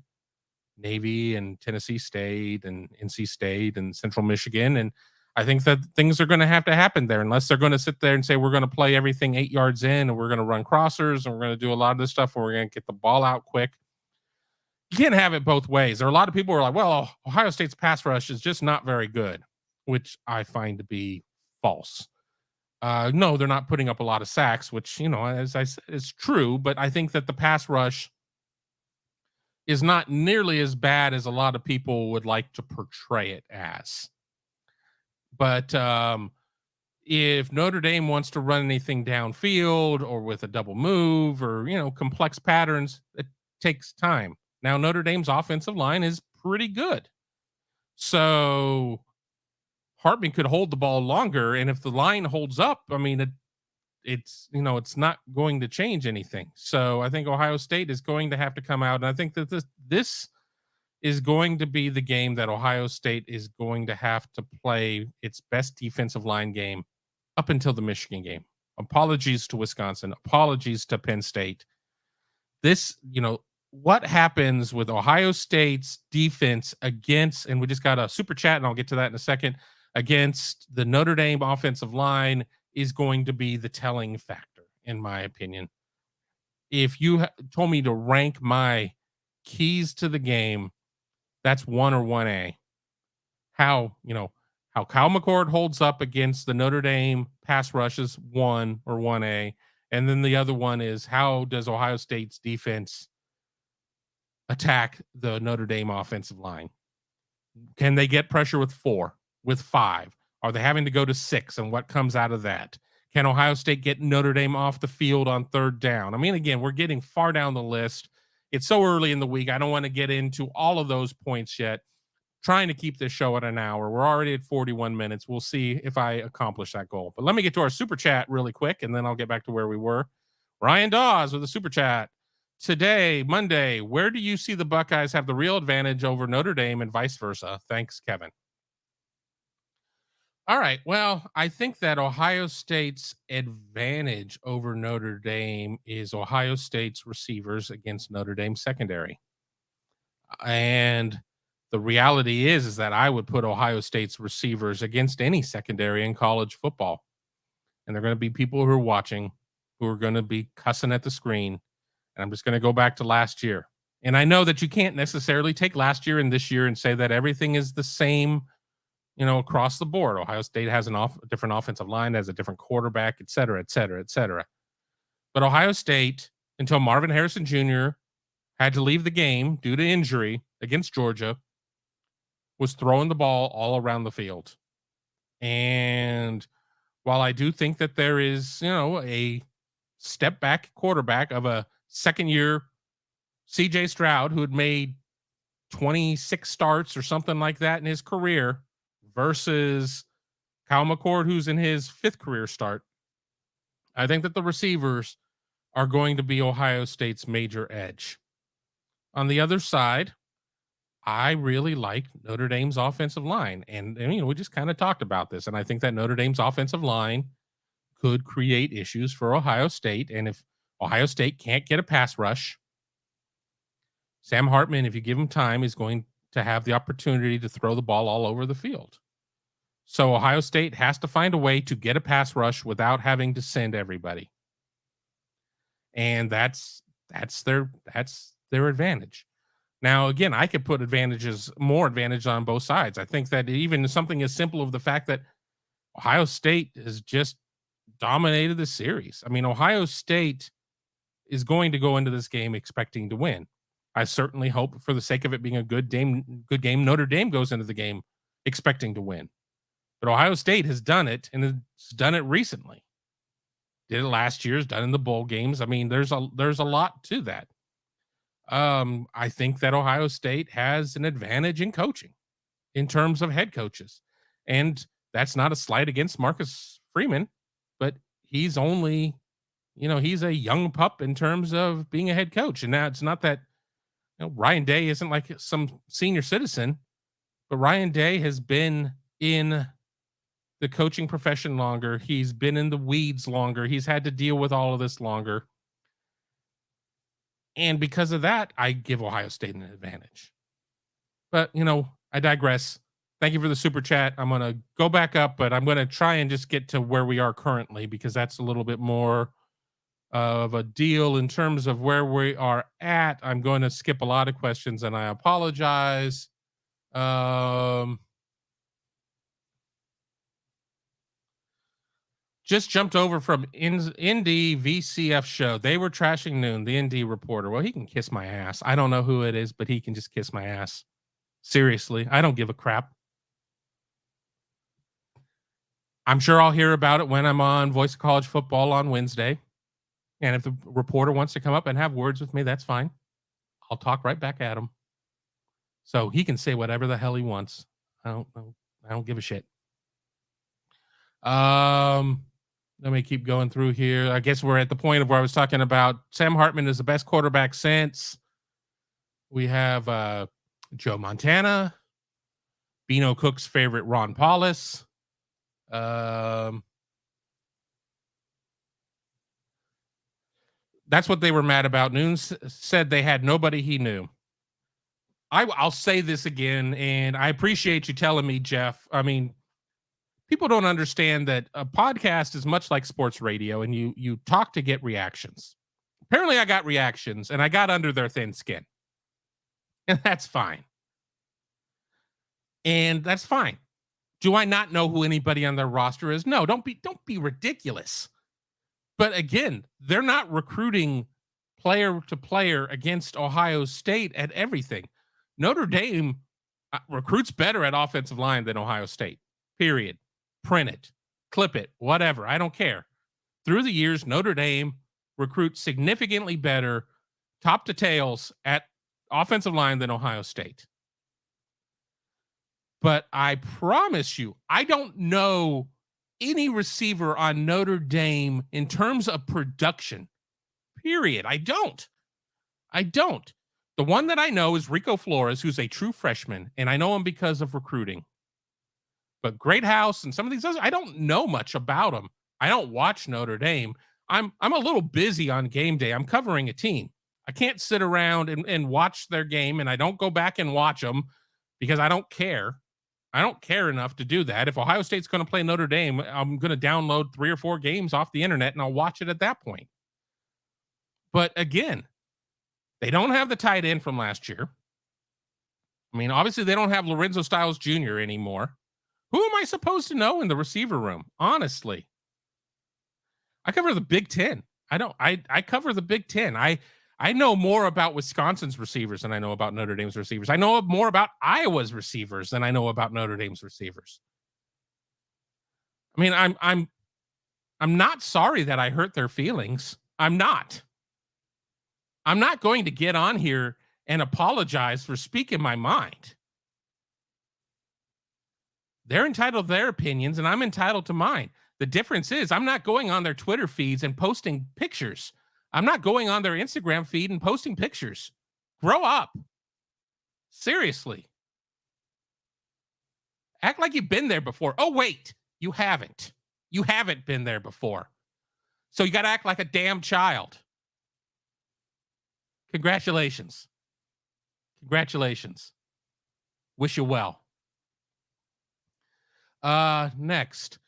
Navy and Tennessee State and NC State and Central Michigan. And I think that things are going to have to happen there unless they're going to sit there and say, we're going to play everything 8 yards in and we're going to run crossers and we're going to do a lot of this stuff and we're going to get the ball out quick. You can't have it both ways. There are a lot of people who are like, well, Ohio State's pass rush is just not very good, which I find to be false. No, they're not putting up a lot of sacks, which, as I said, is true. But I think that the pass rush is not nearly as bad as a lot of people would like to portray it as. But if Notre Dame wants to run anything downfield or with a double move or, complex patterns, takes time. Now, Notre Dame's offensive line is pretty good. So Hartman could hold the ball longer. And if the line holds up, I mean, it's not going to change anything. So I think Ohio State is going to have to come out. And I think that this is going to be the game that Ohio State is going to have to play its best defensive line game up until the Michigan game. Apologies to Wisconsin. Apologies to Penn State. What happens with Ohio State's defense against, and we just got a super chat, and I'll get to that in a second, against the Notre Dame offensive line is going to be the telling factor, in my opinion. If you told me to rank my keys to the game, that's 1 or 1A. How Kyle McCord holds up against the Notre Dame pass rush is 1 or 1A. And then the other one is, how does Ohio State's defense attack the Notre Dame offensive line? Can they get pressure with 4, with 5? Are they having to go to 6? And what comes out of that? Can Ohio State get Notre Dame off the field on third down? I mean, again, we're getting far down the list. It's so early in the week. I don't want to get into all of those points yet. Trying to keep this show at an hour. We're already at 41 minutes. We'll see if I accomplish that goal. But let me get to our super chat really quick, and then I'll get back to where we were. Ryan Dawes with a super chat. Today, Monday, where do you see the Buckeyes have the real advantage over Notre Dame and vice versa? Thanks, Kevin. All right. Well, I think that Ohio State's advantage over Notre Dame is Ohio State's receivers against Notre Dame secondary. And the reality is that I would put Ohio State's receivers against any secondary in college football. And they're going to be people who are watching, who are going to be cussing at the screen. And I'm just going to go back to last year. And I know that you can't necessarily take last year and this year and say that everything is the same, across the board. Ohio State has a different offensive line, has a different quarterback, et cetera, et cetera, et cetera. But Ohio State, until Marvin Harrison Jr. had to leave the game due to injury against Georgia, was throwing the ball all around the field. And while I do think that there is, a step back quarterback of a second year CJ Stroud, who had made 26 starts or something like that in his career, versus Kyle McCord, who's in his 5th career start, I think that the receivers are going to be Ohio State's major edge. On the other side, I really like Notre Dame's offensive line. And we just kind of talked about this. And I think that Notre Dame's offensive line could create issues for Ohio State. And if Ohio State can't get a pass rush, Sam Hartman, if you give him time, is going to have the opportunity to throw the ball all over the field. So Ohio State has to find a way to get a pass rush without having to send everybody. And that's their advantage. Now, again, I could put more advantage on both sides. I think that even something as simple of the fact that Ohio State has just dominated the series. I mean, Ohio State is going to go into this game expecting to win. I certainly hope, for the sake of it being a good game, Notre Dame goes into the game expecting to win. But Ohio State has done it, and it's done it recently. Did it last year, has done it in the bowl games. I mean, there's a lot to that. I think that Ohio State has an advantage in coaching in terms of head coaches. And that's not a slight against Marcus Freeman, but he's only, he's a young pup in terms of being a head coach. And now it's not that, Ryan Day isn't like some senior citizen, but Ryan Day has been in the coaching profession longer. He's been in the weeds longer. He's had to deal with all of this longer. And because of that, I give Ohio State an advantage. But, I digress. Thank you for the super chat. I'm going to go back up, but I'm going to try and just get to where we are currently, because that's a little bit more of a deal in terms of where we are at. I'm going to skip a lot of questions, and I apologize. Just jumped over from Indy VCF show. They were trashing Noon, the Indy reporter. Well, he can kiss my ass. I don't know who it is, but he can just kiss my ass. Seriously, I don't give a crap. I'm sure I'll hear about it when I'm on Voice of College Football on Wednesday. And if the reporter wants to come up and have words with me, that's fine. I'll talk right back at him. So he can say whatever the hell he wants. I don't give a shit. Um, Let me keep going through here. I guess we're at the point of where I was talking about Sam Hartman is the best quarterback since. We have Joe Montana, Bino Cook's favorite Ron Paulus. That's what they were mad about. Nunes said they had nobody he knew. I'll say this again, and I appreciate you telling me, Jeff. I mean, people don't understand that a podcast is much like sports radio, and you talk to get reactions. Apparently, I got reactions, and I got under their thin skin, and that's fine. And that's fine. Do I not know who anybody on their roster is? No, don't be ridiculous. But again, they're not recruiting player to player against Ohio State at everything. Notre Dame recruits better at offensive line than Ohio State. Period. Print it, clip it, whatever. I don't care. Through the years, Notre Dame recruits significantly better, top to tails, at offensive line than Ohio State. But I promise you, I don't know any receiver on Notre Dame in terms of production. Period. I don't. The one that I know is Rico Flores, who's a true freshman, and I know him because of recruiting. But Great House and some of these others, I don't know much about them. I don't watch Notre Dame. I'm a little busy on game day. I'm covering a team. I can't sit around and watch their game, and I don't go back and watch them because I don't care. I don't care enough to do that. If Ohio State's going to play Notre Dame, I'm going to download 3 or 4 games off the internet, and I'll watch it at that point. But again, they don't have the tight end from last year. I mean, obviously, they don't have Lorenzo Styles Jr. anymore. Who am I supposed to know in the receiver room? Honestly, I cover the Big Ten. I cover the Big Ten. I know more about Wisconsin's receivers than I know about Notre Dame's receivers. I know more about Iowa's receivers than I know about Notre Dame's receivers. I mean, I'm not sorry that I hurt their feelings. I'm not going to get on here and apologize for speaking my mind. They're entitled to their opinions, and I'm entitled to mine. The difference is I'm not going on their Twitter feeds and posting pictures. I'm not going on their Instagram feed and posting pictures. Grow up. Seriously. Act like you've been there before. Oh, wait, you haven't. You haven't been there before. So you got to act like a damn child. Congratulations. Wish you well. Next.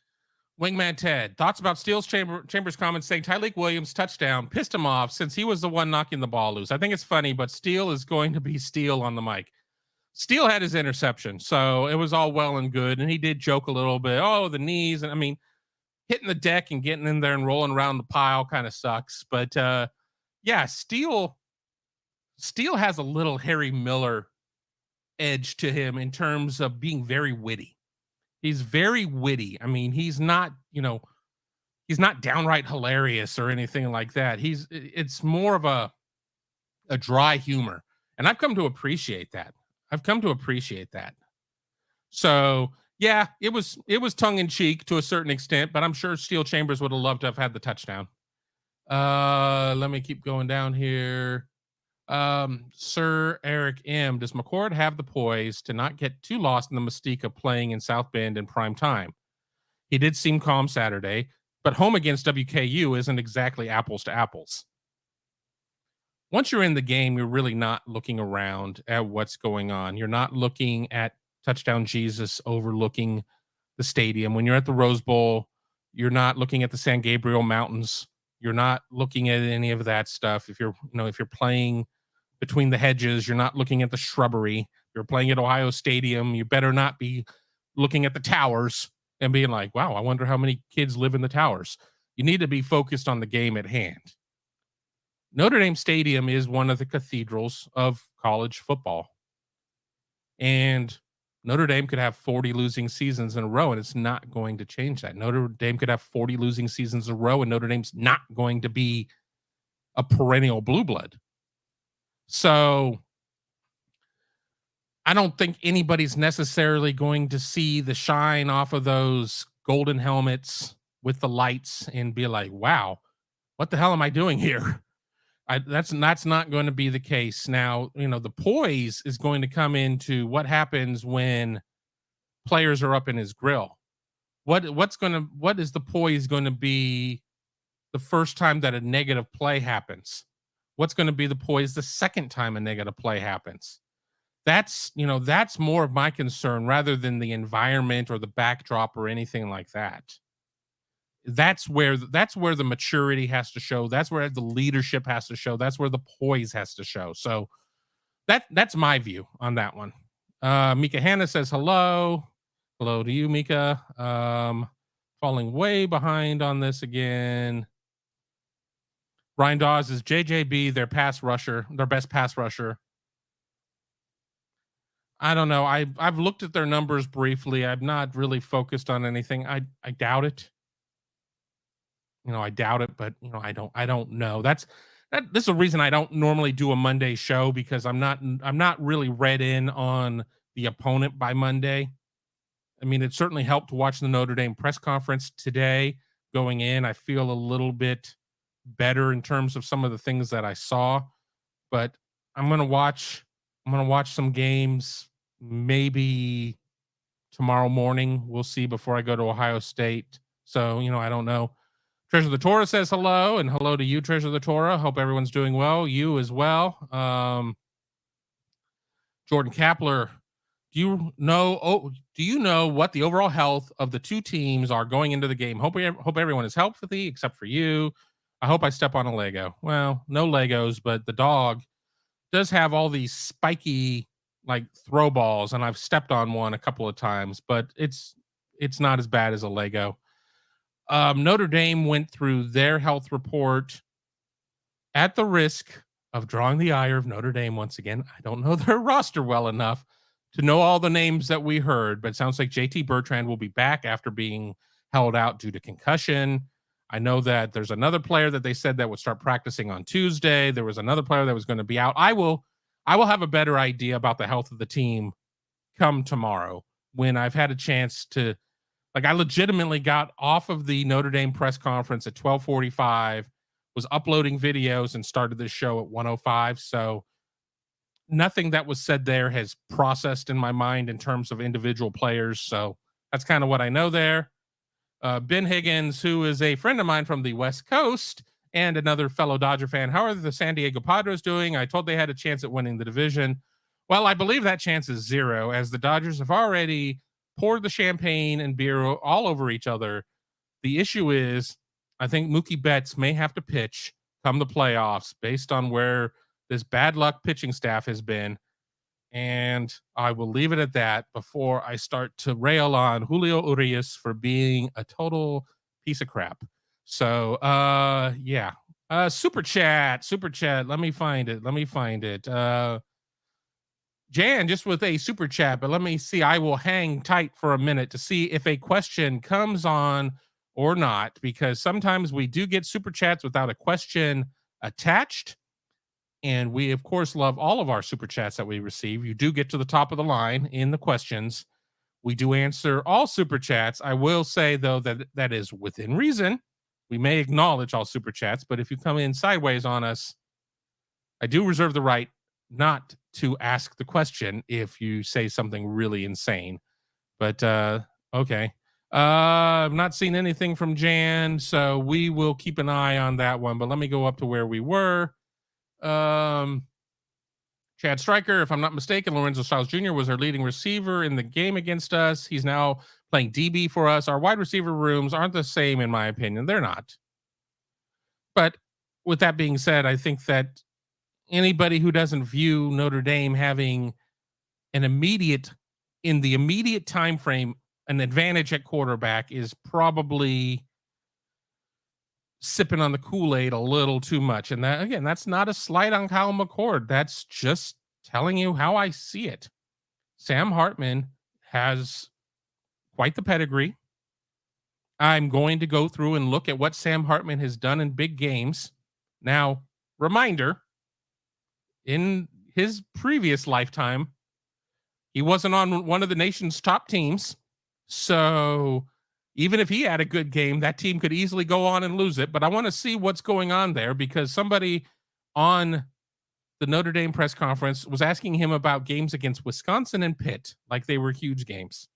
Wingman Ted. Thoughts about Steele's Chambers comments saying Tyreek Williams' touchdown pissed him off since he was the one knocking the ball loose. I think it's funny, but Steele is going to be Steele on the mic. Steele had his interception, so it was all well and good, and he did joke a little bit. Oh, the knees. And I mean, hitting the deck and getting in there and rolling around the pile kind of sucks. But yeah, Steele has a little Harry Miller edge to him in terms of being very witty. He's very witty. I mean, he's not downright hilarious or anything like that. It's more of a dry humor. And I've come to appreciate that. So yeah, it was tongue in cheek to a certain extent, but I'm sure Steele Chambers would have loved to have had the touchdown. Let me keep going down here. Sir Eric M. Does McCord have the poise to not get too lost in the mystique of playing in South Bend in prime time? He did seem calm Saturday, but home against WKU isn't exactly apples to apples. Once you're in the game, you're really not looking around at what's going on. You're not looking at Touchdown Jesus overlooking the stadium. When you're at the Rose Bowl, you're not looking at the San Gabriel Mountains. You're not looking at any of that stuff. If you're playing between the hedges, you're not looking at the shrubbery. You're playing at Ohio Stadium. You better not be looking at the towers and being like, wow, I wonder how many kids live in the towers. You need to be focused on the game at hand. Notre Dame Stadium is one of the cathedrals of college football. And Notre Dame could have 40 losing seasons in a row, and it's not going to change that. Notre Dame could have 40 losing seasons in a row, and Notre Dame's not going to be a perennial blue blood. So I don't think anybody's necessarily going to see the shine off of those golden helmets with the lights and be like, wow, what the hell am I doing here? That's not going to be the case. Now, the poise is going to come into what happens when players are up in his grill. What is the poise going to be the first time that a negative play happens? What's going to be the poise the second time a negative play happens? That's more of my concern rather than the environment or the backdrop or anything like that. That's where the maturity has to show. That's where the leadership has to show. That's where the poise has to show. So that's my view on that one. Mika Hanna says hello. Hello to you, Mika. Falling way behind on this again. Ryan Dawes is JJB, their best pass rusher. I don't know. I've looked at their numbers briefly. I'm not really focused on anything. I doubt it. I doubt it, but I don't know. This is a reason I don't normally do a Monday show, because I'm not really read in on the opponent by Monday. I mean, it certainly helped to watch the Notre Dame press conference today going in. I feel a little bit better in terms of some of the things that I saw, but I'm going to watch some games maybe tomorrow morning. We'll see before I go to Ohio State. So, I don't know. Treasure the Torah says hello, and hello to you, Treasure the Torah. Hope everyone's doing well. You as well. Jordan Kapler, do you know what the overall health of the two teams are going into the game? Hope everyone is healthy except for you. I hope I step on a Lego. Well, no Legos, but the dog does have all these spiky like throw balls, and I've stepped on one a couple of times, but it's not as bad as a Lego. Notre Dame went through their health report at the risk of drawing the ire of Notre Dame once again. I don't know their roster well enough to know all the names that we heard, but it sounds like JT Bertrand will be back after being held out due to concussion. I know that there's another player that they said that would start practicing on Tuesday. There was another player that was going to be out. I will have a better idea about the health of the team come tomorrow, when I've had a chance to, I legitimately got off of the Notre Dame press conference at 12:45, was uploading videos, and started this show at 1:05. So nothing that was said there has processed in my mind in terms of individual players. So that's kind of what I know there. Ben Higgins, who is a friend of mine from the West Coast and another fellow Dodger fan. How are the San Diego Padres doing? I told they had a chance at winning the division. Well, I believe that chance is zero, as the Dodgers have already poured the champagne and beer all over each other. The issue is, I think Mookie Betts may have to pitch come the playoffs based on where this bad luck pitching staff has been. And I will leave it at that before I start to rail on Julio Urias for being a total piece of crap. So, yeah. Super chat. Let me find it. Jan, just with a super chat, but let me see. I will hang tight for a minute to see if a question comes on or not, because sometimes we do get super chats without a question attached. And we, of course, love all of our super chats that we receive. You do get to the top of the line in the questions. We do answer all super chats. I will say, though, that is within reason. We may acknowledge all super chats, but if you come in sideways on us, I do reserve the right not to ask the question if you say something really insane. But okay. I've not seen anything from Jan, so we will keep an eye on that one. But let me go up to where we were. Chad Stryker, if I'm not mistaken, Lorenzo Styles Jr. was our leading receiver in the game against us. He's now playing DB for us. Our wide receiver rooms aren't the same, in my opinion. They're not. But with that being said, I think that anybody who doesn't view Notre Dame having in the immediate time frame, an advantage at quarterback is probably sipping on the Kool-Aid a little too much. And that, again, that's not a slight on Kyle McCord. That's just telling you how I see it. Sam Hartman has quite the pedigree. I'm going to go through and look at what Sam Hartman has done in big games. Now, reminder, In his previous lifetime, he wasn't on one of the nation's top teams. So even if he had a good game, that team could easily go on and lose it. But I want to see what's going on there because somebody on the Notre Dame press conference was asking him about games against Wisconsin and Pitt, like they were huge games.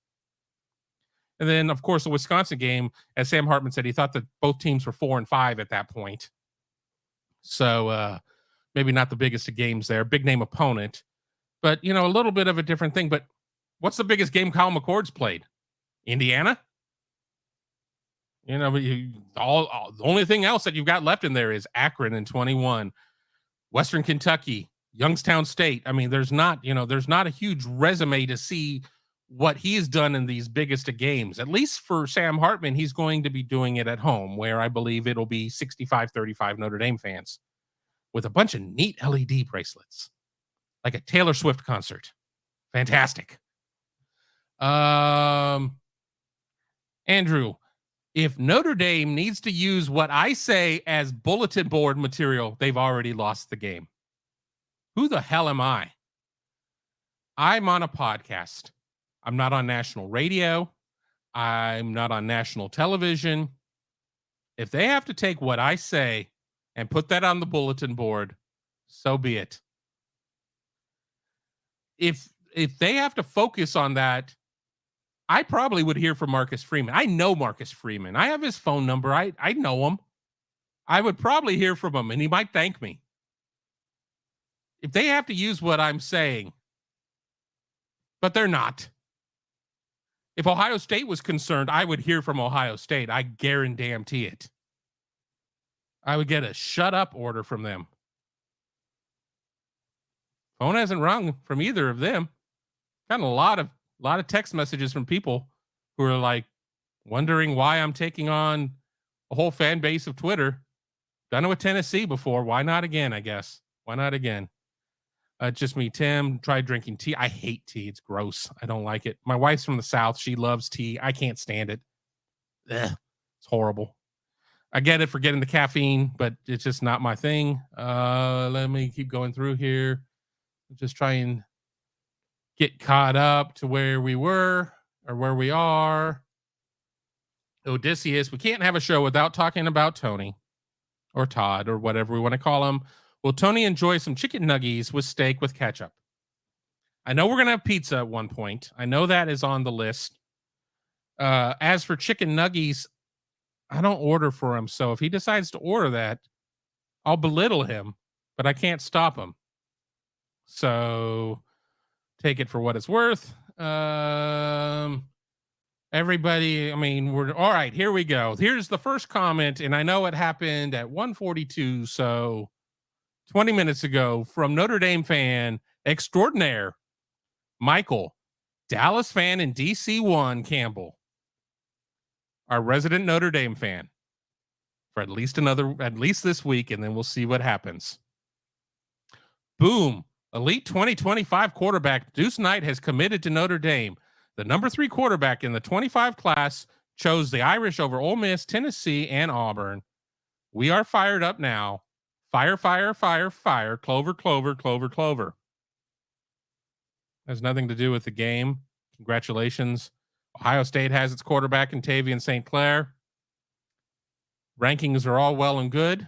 And then, of course, the Wisconsin game, as Sam Hartman said, he thought that both teams were 4-5 at that point. So maybe not the biggest of games there, big name opponent, but a little bit of a different thing. But what's the biggest game Kyle McCord's played? Indiana? The only thing else that you've got left in there is Akron in 21, Western Kentucky, Youngstown State. I mean, there's not a huge resume to see what he's done in these biggest of games. At least for Sam Hartman, he's going to be doing it at home, where I believe it'll be 65-35 Notre Dame fans with a bunch of neat LED bracelets, like a Taylor Swift concert. Fantastic. Andrew, if Notre Dame needs to use what I say as bulletin board material, they've already lost the game. Who the hell am I? I'm on a podcast. I'm not on national radio. I'm not on national television. If they have to take what I say and put that on the bulletin board, so be it. If they have to focus on that, I probably would hear from Marcus Freeman. I know Marcus Freeman. I have his phone number. I know him. I would probably hear from him, and he might thank me. If they have to use what I'm saying, but they're not. If Ohio State was concerned, I would hear from Ohio State. I guarantee it. I would get a shut up order from them. Phone hasn't rung from either of them. Gotten a lot of text messages from people who are like wondering why I'm taking on a whole fan base of Twitter. Done it with Tennessee before. Why not again, I guess? Why not again? Just me, Tim. Tried drinking tea. I hate tea. It's gross. I don't like it. My wife's from the South. She loves tea. I can't stand it. Ugh, it's horrible. I get it for getting the caffeine, but it's just not my thing. Let me keep going through here. Just try and get caught up to where we were or where we are. Odysseus, we can't have a show without talking about Tony or Todd or whatever we want to call him. Will Tony enjoy some chicken nuggies with steak with ketchup? I know we're going to have pizza at one point. I know that is on the list. As for chicken nuggies, I don't order for him. So if he decides to order that, I'll belittle him, but I can't stop him. So take it for what it's worth. Everybody, I mean, we're all right. Here we go. Here's the first comment, and I know it happened at 1:42, so 20 minutes ago, from Notre Dame fan extraordinaire, Michael, Dallas fan in DC1 Campbell, our resident Notre Dame fan, for at least this week, and then we'll see what happens. Boom. Elite 2025 quarterback Deuce Knight has committed to Notre Dame. The number 3 quarterback in the 25 class chose the Irish over Ole Miss, Tennessee, and Auburn. We are fired up now. Fire, fire, fire, fire. Clover, clover, clover, clover. Has nothing to do with the game. Congratulations. Ohio State has its quarterback in Tavian St. Clair. Rankings are all well and good.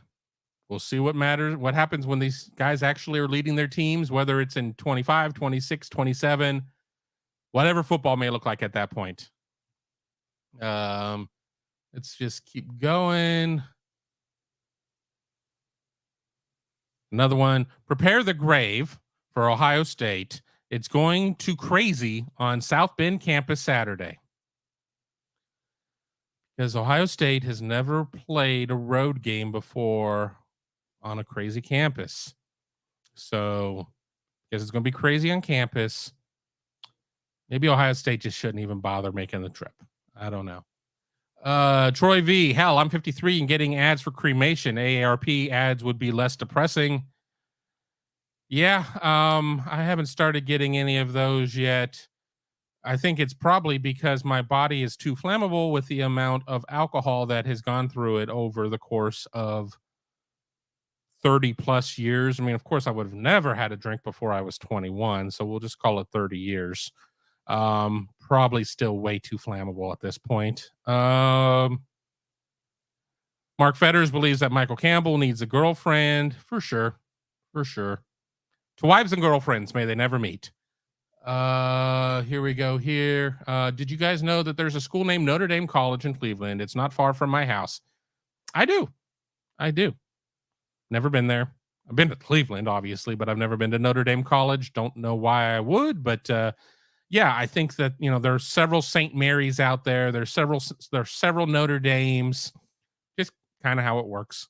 We'll see what matters, what happens when these guys actually are leading their teams, whether it's in 25, 26, 27, whatever football may look like at that point. Let's just keep going. Another one. Prepare the grave for Ohio State. It's going to crazy on South Bend campus Saturday. Because Ohio State has never played a road game before on a crazy campus. So, because it's going to be crazy on campus, maybe Ohio State just shouldn't even bother making the trip. I don't know. Troy V. Hell, I'm 53 and getting ads for cremation. AARP ads would be less depressing. Yeah, I haven't started getting any of those yet. I think it's probably because my body is too flammable with the amount of alcohol that has gone through it over the course of 30 plus years. I mean, of course, I would have never had a drink before I was 21, so we'll just call it 30 years. Probably still way too flammable at this point. Mark Fetters believes that Michael Campbell needs a girlfriend for sure, for sure. To wives and girlfriends, may they never meet. Here we go. Here, did you guys know that there's a school named Notre Dame College in Cleveland? It's not far from my house. I do. I do. Never been there. I've been to Cleveland, obviously, but I've never been to Notre Dame College. Don't know why I would, but yeah, I think that there's several St. Mary's out there. There's several Notre Dames. Just kind of how it works.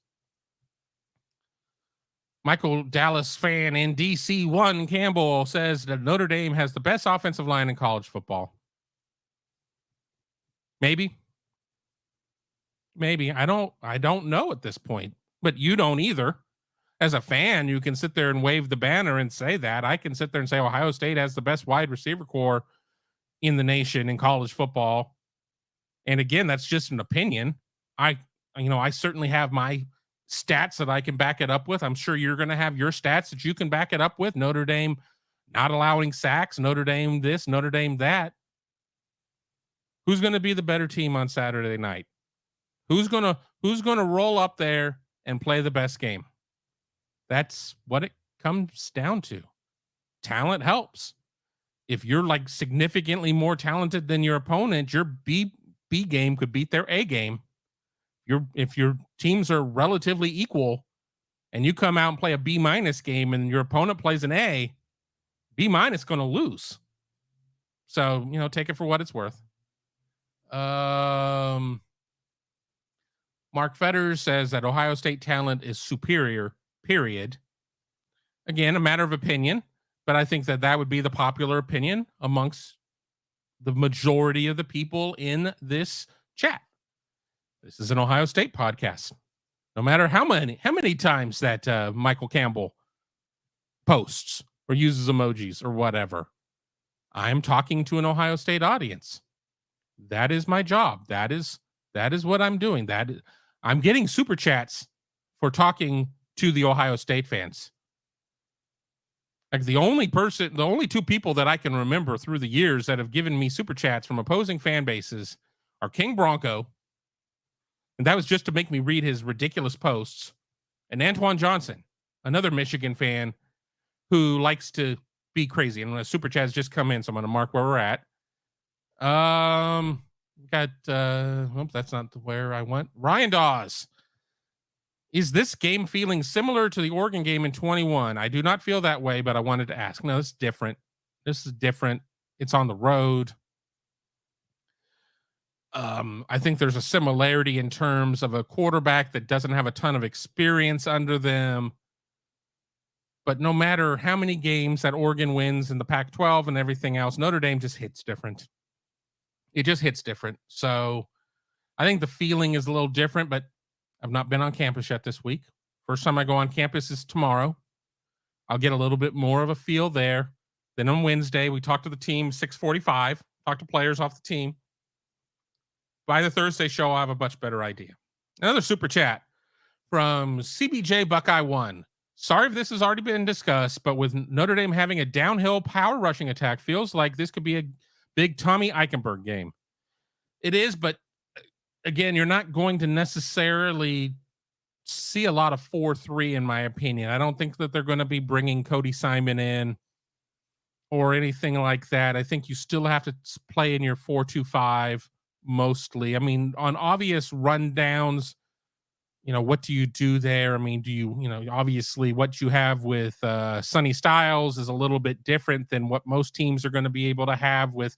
Michael Dallas fan in DC One Campbell says that Notre Dame has the best offensive line in college football. Maybe. I don't know at this point, but you don't either. As a fan, you can sit there and wave the banner and say that. I can sit there and say Ohio State has the best wide receiver core in the nation in college football. And again, that's just an opinion. I certainly have my stats that I can back it up with. I'm sure you're going to have your stats that you can back it up with. Notre Dame not allowing sacks, Notre Dame this, Notre Dame that. Who's going to be the better team on Saturday night? Who's going to roll up there and play the best game? That's what it comes down to. Talent helps. If you're like significantly more talented than your opponent, your B game could beat their A game. If your teams are relatively equal and you come out and play a B- game and your opponent plays an A, B- going to lose. So, take it for what it's worth. Mark Fetters says that Ohio State talent is superior, period. Again, a matter of opinion, but I think that would be the popular opinion amongst the majority of the people in this chat. This is an Ohio State podcast. No matter how many times that Michael Campbell posts or uses emojis or whatever, I'm talking to an Ohio State audience. That is my job. That is what I'm doing. I'm getting super chats for talking to the Ohio State fans. Like the only two people that I can remember through the years that have given me super chats from opposing fan bases are King Bronco, and that was just to make me read his ridiculous posts, and Antoine Johnson, another Michigan fan who likes to be crazy. And the super chats just come in, so I'm going to mark where we're at. That's not where I went. Ryan Dawes. Is this game feeling similar to the Oregon game in 21? I do not feel that way, but I wanted to ask. No, this is different. It's on the road. I think there's a similarity in terms of a quarterback that doesn't have a ton of experience under them. But no matter how many games that Oregon wins in the Pac-12 and everything else, Notre Dame just hits different. It just hits different. So I think the feeling is a little different, but I've not been on campus yet this week. First time I go on campus is tomorrow. I'll get a little bit more of a feel there. Then on Wednesday, we talk to the team 6:45, talk to players off the team. By the Thursday show, I'll have a much better idea. Another super chat from CBJ Buckeye 1. Sorry if this has already been discussed, but with Notre Dame having a downhill power rushing attack, feels like this could be a big Tommy Eichenberg game. It is, but again, you're not going to necessarily see a lot of 4-3 in my opinion. I don't think that they're going to be bringing Cody Simon in or anything like that. I think you still have to play in your 4-2-5 mostly. I mean, on obvious rundowns, what do you do there? I mean, obviously what you have with Sonny Styles is a little bit different than what most teams are going to be able to have with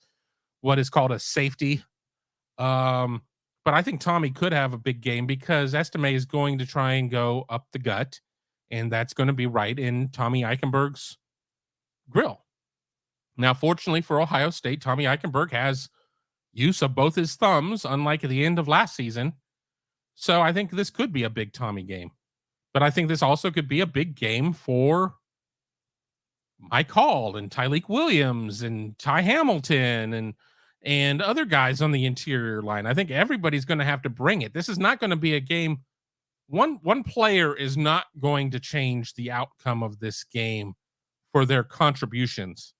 what is called a safety. But I think Tommy could have a big game because Estime is going to try and go up the gut, and that's going to be right in Tommy Eichenberg's grill. Now, fortunately for Ohio State, Tommy Eichenberg has use of both his thumbs, unlike at the end of last season. So I think this could be a big Tommy game. But I think this also could be a big game for Mike Hall and Tyleik Williams and Ty Hamilton and other guys on the interior line. I think everybody's going to have to bring it. This is not going to be a game One player is not going to change the outcome of this game for their contributions.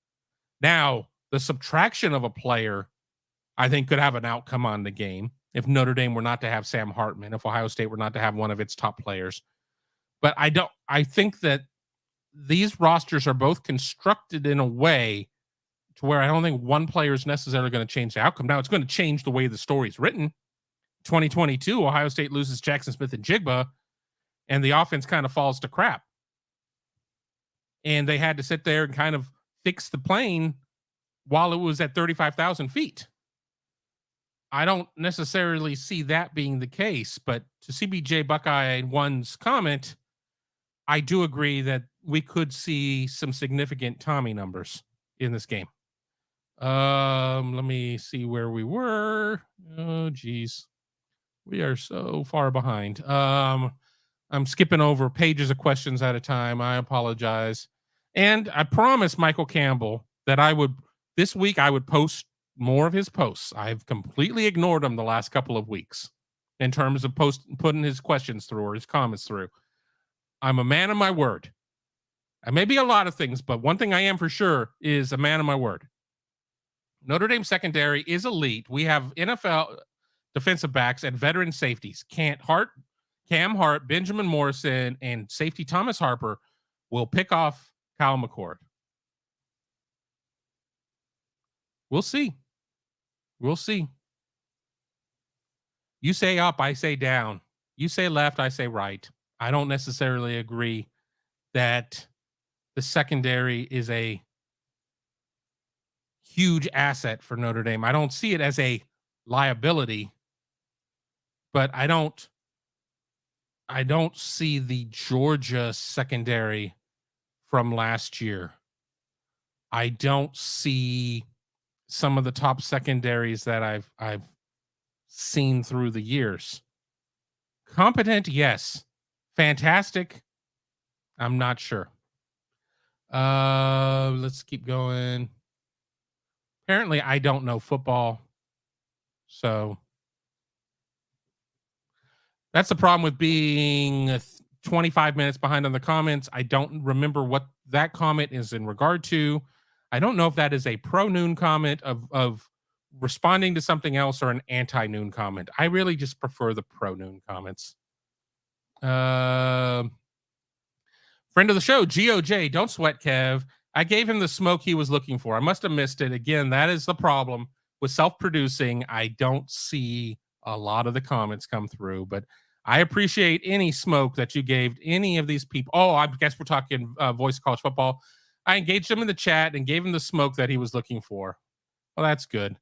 Now, the subtraction of a player, I think, could have an outcome on the game if Notre Dame were not to have Sam Hartman, if Ohio State were not to have one of its top players. But I think that these rosters are both constructed in a way to where I don't think one player is necessarily going to change the outcome. Now, it's going to change the way the story is written. 2022, Ohio State loses Jackson Smith and Jigba, and the offense kind of falls to crap. And they had to sit there and kind of fix the plane while it was at 35,000 feet. I don't necessarily see that being the case, but to CBJ Buckeye One's comment, I do agree that we could see some significant Tommy numbers in this game. Let me see where we were. Oh, geez. We are so far behind. I'm skipping over pages of questions at a time. I apologize. And I promised Michael Campbell that this week I would post more of his posts. I've completely ignored him the last couple of weeks in terms of putting his questions through or his comments through. I'm a man of my word. I may be a lot of things, but one thing I am for sure is a man of my word. Notre Dame secondary is elite. We have NFL defensive backs and veteran safeties. Cam Hart, Benjamin Morrison, and safety Thomas Harper will pick off Kyle McCord. We'll see. We'll see. You say up, I say down. You say left, I say right. I don't necessarily agree that the secondary is a huge asset for Notre Dame. I don't see it as a liability, but I don't see the Georgia secondary from last year. I don't see some of the top secondaries that I've seen through the years. Competent, yes. Fantastic, I'm not sure. Let's keep going. Apparently, I don't know football, so that's the problem with being 25 minutes behind on the comments. I don't remember what that comment is in regard to. I don't know if that is a pro-noon comment of responding to something else or an anti-noon comment. I really just prefer the pro-noon comments. Friend of the show, GOJ, don't sweat, Kev. I gave him the smoke he was looking for. I must have missed it. Again, that is the problem with self-producing. I don't see a lot of the comments come through, but I appreciate any smoke that you gave any of these people. Oh, I guess we're talking Voice of College Football. I engaged him in the chat and gave him the smoke that he was looking for. Well, that's good.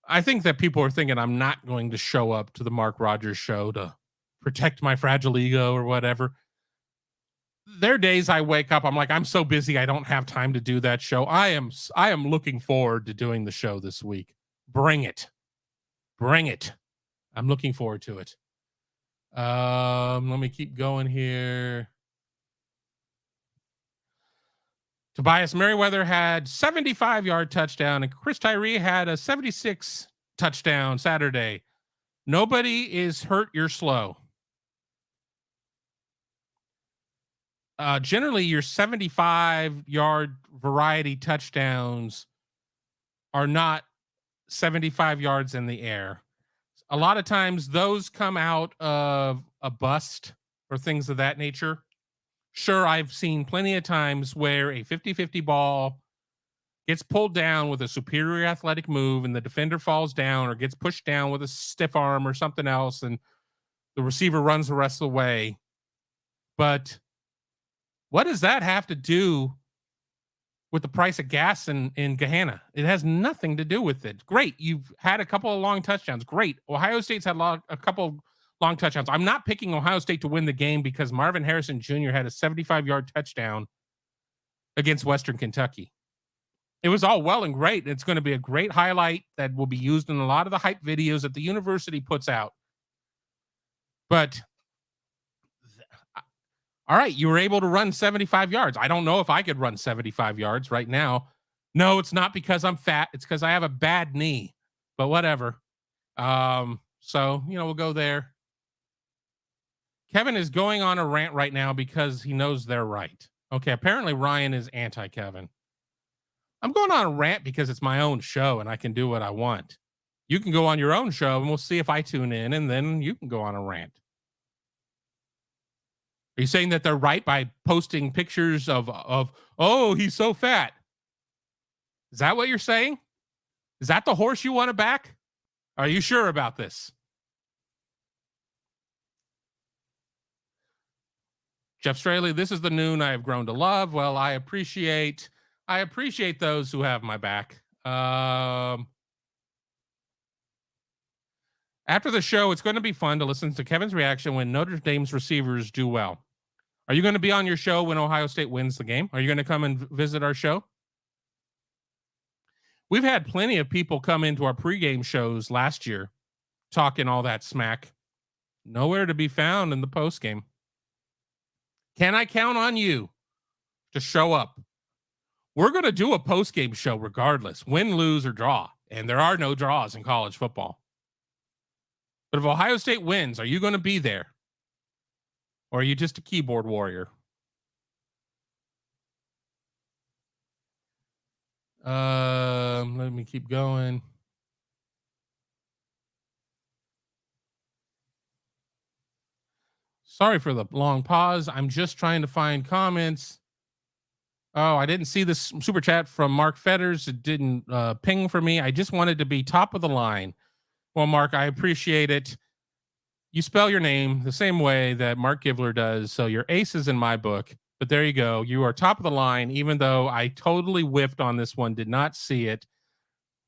I think that people are thinking I'm not going to show up to the Mark Rogers show to protect my fragile ego or whatever. There are days I wake up, I'm like, I'm so busy, I don't have time to do that show. I am looking forward to doing the show this week. Bring it. Bring it. I'm looking forward to it. Let me keep going here. Tobias Merriweather had 75-yard touchdown, and Chris Tyree had a 76 touchdown Saturday. Nobody is hurt, you're slow. Generally, your 75-yard variety touchdowns are not 75 yards in the air. A lot of times those come out of a bust or things of that nature. Sure, I've seen plenty of times where a 50-50 ball gets pulled down with a superior athletic move and the defender falls down or gets pushed down with a stiff arm or something else and the receiver runs the rest of the way. But what does that have to do with the price of gas in Gahanna? It has nothing to do with it. Great. You've had a couple of long touchdowns. Great. Ohio State's had a couple long touchdowns. I'm not picking Ohio State to win the game because Marvin Harrison Jr. had a 75-yard touchdown against Western Kentucky. It was all well and great. It's going to be a great highlight that will be used in a lot of the hype videos that the university puts out. But all right, you were able to run 75 yards. I don't know if I could run 75 yards right now. No, it's not because I'm fat. It's because I have a bad knee, but whatever. So, we'll go there. Kevin is going on a rant right now because he knows they're right. Okay, apparently Ryan is anti Kevin. I'm going on a rant because it's my own show and I can do what I want. You can go on your own show and we'll see if I tune in and then you can go on a rant. Are you saying that they're right by posting pictures of oh, he's so fat? Is that what you're saying? Is that the horse you want to back? Are you sure about this? Jeff Straley, this is the noon I have grown to love. Well, I appreciate those who have my back. After the show, it's going to be fun to listen to Kevin's reaction when Notre Dame's receivers do well. Are you going to be on your show when Ohio State wins the game? Are you going to come and visit our show? We've had plenty of people come into our pregame shows last year talking all that smack. Nowhere to be found in the postgame. Can I count on you to show up? We're going to do a postgame show regardless, win, lose, or draw. And there are no draws in college football. But if Ohio State wins, are you going to be there? Or are you just a keyboard warrior? Let me keep going. Sorry for the long pause. I'm just trying to find comments. Oh, I didn't see this super chat from Mark Fetters. It didn't ping for me. I just wanted to be top of the line. Well, Mark, I appreciate it. You spell your name the same way that Mark Givler does, so your ace is in my book. But there you go. You are top of the line, even though I totally whiffed on this one, did not see it.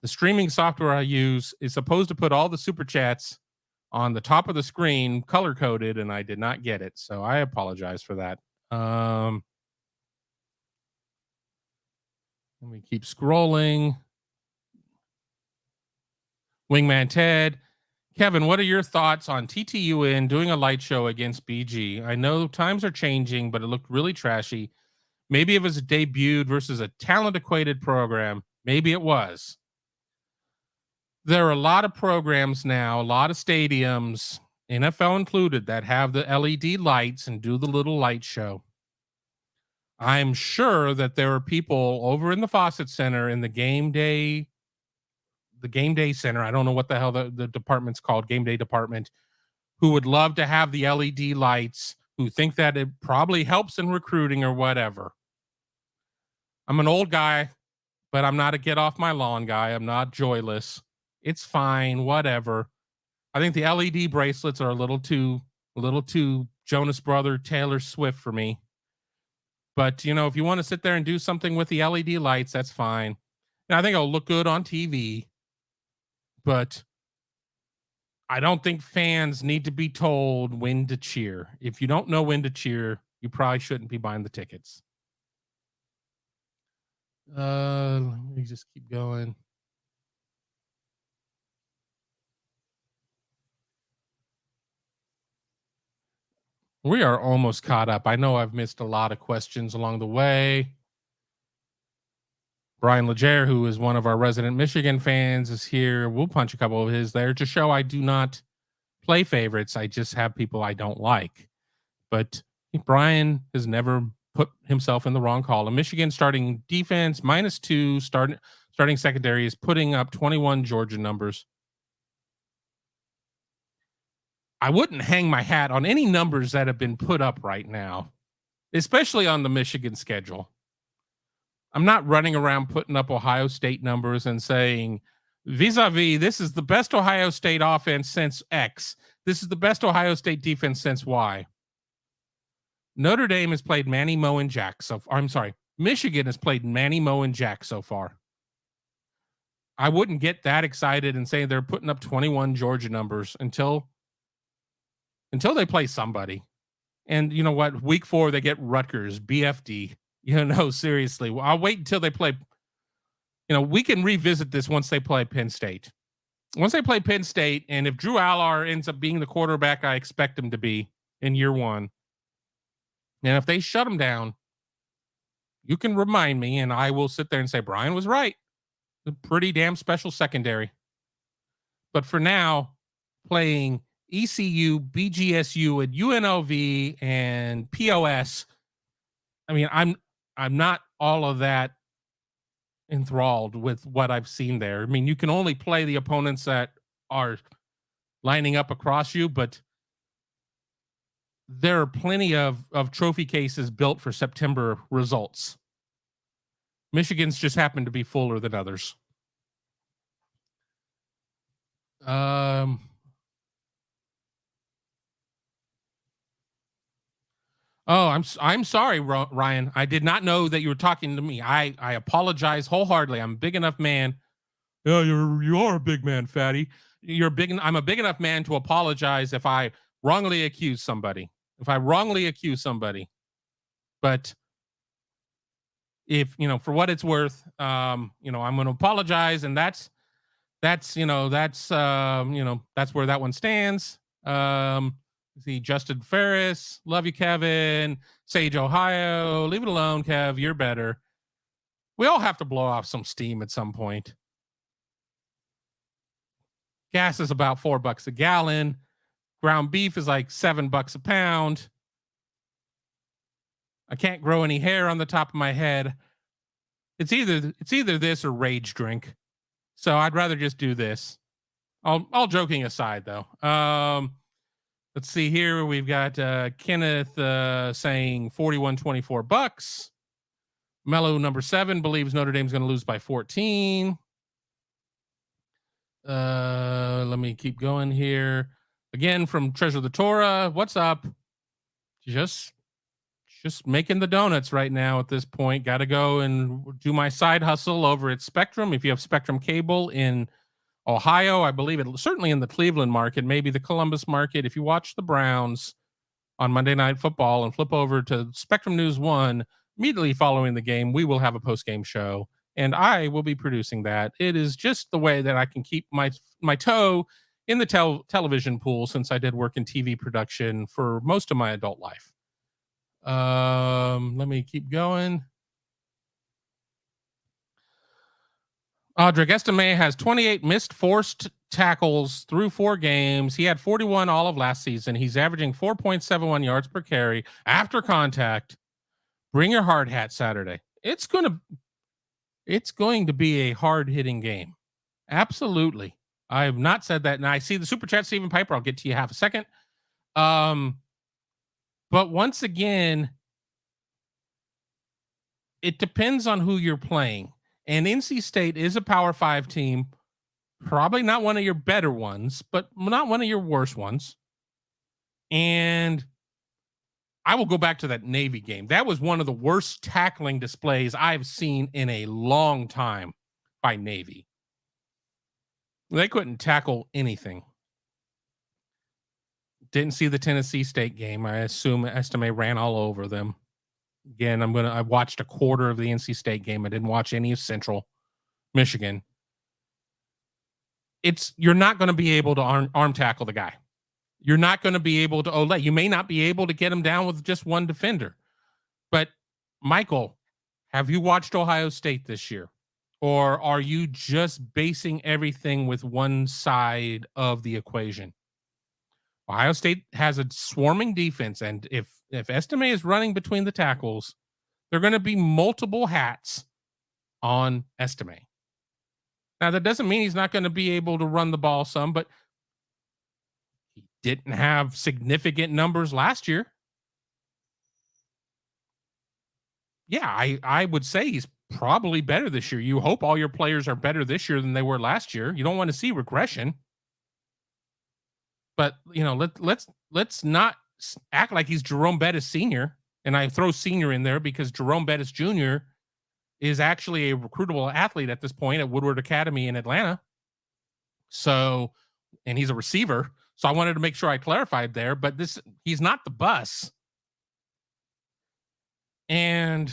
The streaming software I use is supposed to put all the super chats on the top of the screen, color-coded, and I did not get it. So I apologize for that. Let me keep scrolling. Wingman Ted. Kevin, what are your thoughts on TTUN doing a light show against BG? I know times are changing, but it looked really trashy. Maybe it was debuted versus a talent-equated program. Maybe it was. There are a lot of programs now, a lot of stadiums, NFL included, that have the LED lights and do the little light show. I'm sure that there are people over in the Fawcett Center in the game day center. I don't know what the hell the department's called, game day department, who would love to have the LED lights, who think that it probably helps in recruiting or whatever. I'm an old guy, but I'm not a get off my lawn guy. I'm not joyless. It's fine, whatever. I think the LED bracelets are a little too Jonas Brother, Taylor Swift for me. But, if you want to sit there and do something with the LED lights, that's fine. And I think it'll look good on TV. But I don't think fans need to be told when to cheer. If you don't know when to cheer, you probably shouldn't be buying the tickets. Let me just keep going. We are almost caught up. I know I've missed a lot of questions along the way. Brian Legere, who is one of our resident Michigan fans, is here. We'll punch a couple of his there to show I do not play favorites. I just have people I don't like. But Brian has never put himself in the wrong column. Michigan starting defense -2, starting secondary is putting up 21 Georgia numbers. I wouldn't hang my hat on any numbers that have been put up right now, especially on the Michigan schedule. I'm not running around putting up Ohio State numbers and saying, vis-a-vis, this is the best Ohio State offense since X. This is the best Ohio State defense since Y. Notre Dame has played Manny, Mo, and Jack. Michigan has played Manny, Mo, and Jack so far. I wouldn't get that excited and say they're putting up 21 Georgia numbers until they play somebody. And you know what? Week 4, they get Rutgers, BFD. Seriously. I'll wait until they play. We can revisit this once they play Penn State. Once they play Penn State, and if Drew Allar ends up being the quarterback I expect him to be in year 1, and if they shut him down, you can remind me, and I will sit there and say, Brian was right. A pretty damn special secondary. But for now, playing ECU, BGSU, and UNLV and POS. I mean, I'm not all of that enthralled with what I've seen there. I mean, you can only play the opponents that are lining up across you, but there are plenty of trophy cases built for September results. Michigan's just happened to be fuller than others. Um, Oh, I'm sorry, Ryan. I did not know that you were talking to me. I apologize wholeheartedly. I'm a big enough man. Yeah, you are a big man, fatty. You're big. I'm a big enough man to apologize if I wrongly accuse somebody. If I wrongly accuse somebody, but if for what it's worth, I'm going to apologize, and that's where that one stands. See Justin Ferris, love you, Kevin. Sage, Ohio, leave it alone, Kev. You're better. We all have to blow off some steam at some point. Gas is about $4 a gallon. Ground beef is like $7 a pound. I can't grow any hair on the top of my head. It's either this or rage drink. So I'd rather just do this. All joking aside, though. Let's see here. We've got Kenneth saying $41.24. Mellow number 7 believes Notre Dame's going to lose by 14. Let me keep going here. Again from Treasure the Torah. What's up? Just making the donuts right now at this point. Got to go and do my side hustle over at Spectrum. If you have Spectrum cable in Ohio, I believe it certainly in the Cleveland market, maybe the Columbus market. If you watch the Browns on Monday Night Football and flip over to Spectrum News 1, immediately following the game, we will have a post-game show, and I will be producing that. It is just the way that I can keep my toe in the television pool, since I did work in TV production for most of my adult life. Let me keep going. Audric Estime has 28 missed forced tackles through 4 games. He had 41 all of last season. He's averaging 4.71 yards per carry after contact. Bring your hard hat Saturday. It's going to be a hard-hitting game. Absolutely. I have not said that. And I see the super chat, Stephen Piper. I'll get to you half a second. But once again, it depends on who you're playing. And NC State is a Power 5 team, probably not one of your better ones, but not one of your worst ones. And I will go back to that Navy game. That was one of the worst tackling displays I've seen in a long time by Navy. They couldn't tackle anything. Didn't see the Tennessee State game. I assume Estime ran all over them. Again, I watched a quarter of the NC State game. I didn't watch any of Central Michigan. You're not going to be able to arm tackle the guy. You're not going to be able to you may not be able to get him down with just one defender. But Michael, have you watched Ohio State this year? Or are you just basing everything with one side of the equation? Ohio State has a swarming defense, and if Estime is running between the tackles, there are going to be multiple hats on Estime. Now, that doesn't mean he's not going to be able to run the ball some, but he didn't have significant numbers last year. Yeah, I would say he's probably better this year. You hope all your players are better this year than they were last year. You don't want to see regression. But let's not act like he's Jerome Bettis Sr. And I throw senior in there because Jerome Bettis Jr. is actually a recruitable athlete at this point at Woodward Academy in Atlanta. So, and he's a receiver. So I wanted to make sure I clarified there. But he's not the bus. And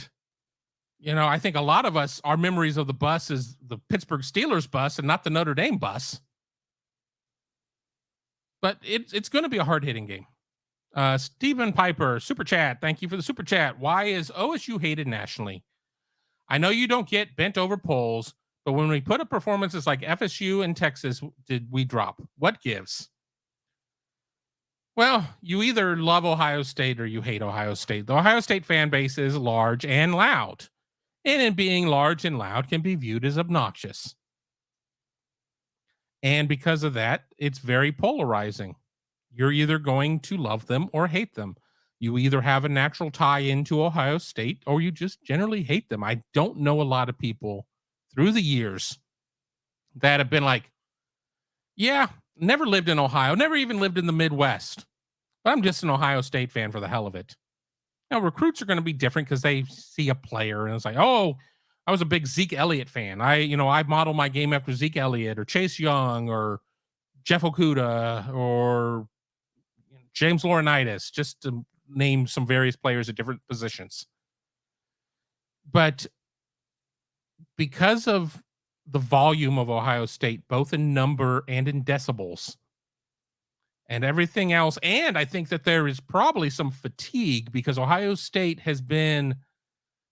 I think a lot of us, our memories of the bus is the Pittsburgh Steelers bus and not the Notre Dame bus. But it's going to be a hard-hitting game. Stephen Piper, super chat. Thank you for the super chat. Why is OSU hated nationally? I know you don't get bent over polls, but when we put up performances like FSU and Texas, did we drop? What gives? Well, you either love Ohio State or you hate Ohio State. The Ohio State fan base is large and loud, and in being large and loud can be viewed as obnoxious. And because of that, it's very polarizing. You're either going to love them or hate them. You either have a natural tie into Ohio State or you just generally hate them. I don't know a lot of people through the years that have been like, yeah, never lived in Ohio, never even lived in the Midwest, but I'm just an Ohio State fan for the hell of it. Now, recruits are going to be different because they see a player and it's like, oh, I was a big Zeke Elliott fan. I model my game after Zeke Elliott or Chase Young or Jeff Okuda or James Laurinaitis, just to name some various players at different positions. But because of the volume of Ohio State, both in number and in decibels, and everything else. And I think that there is probably some fatigue because Ohio State has been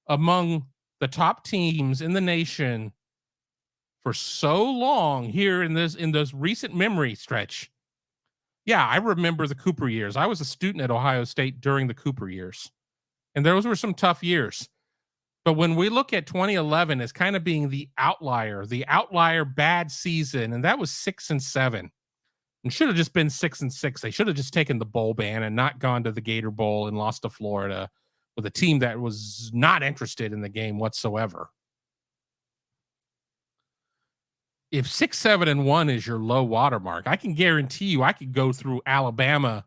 among the top teams in the nation for so long here in this recent memory stretch. Yeah, I remember the Cooper years. I was a student at Ohio State during the Cooper years, and those were some tough years. But when we look at 2011 as kind of being the outlier bad season, and that was 6-7, and should have just been 6-6. They should have just taken the bowl ban and not gone to the Gator Bowl and lost to Florida with a team that was not interested in the game whatsoever. If 6-7-1 is your low watermark, I can guarantee you I could go through Alabama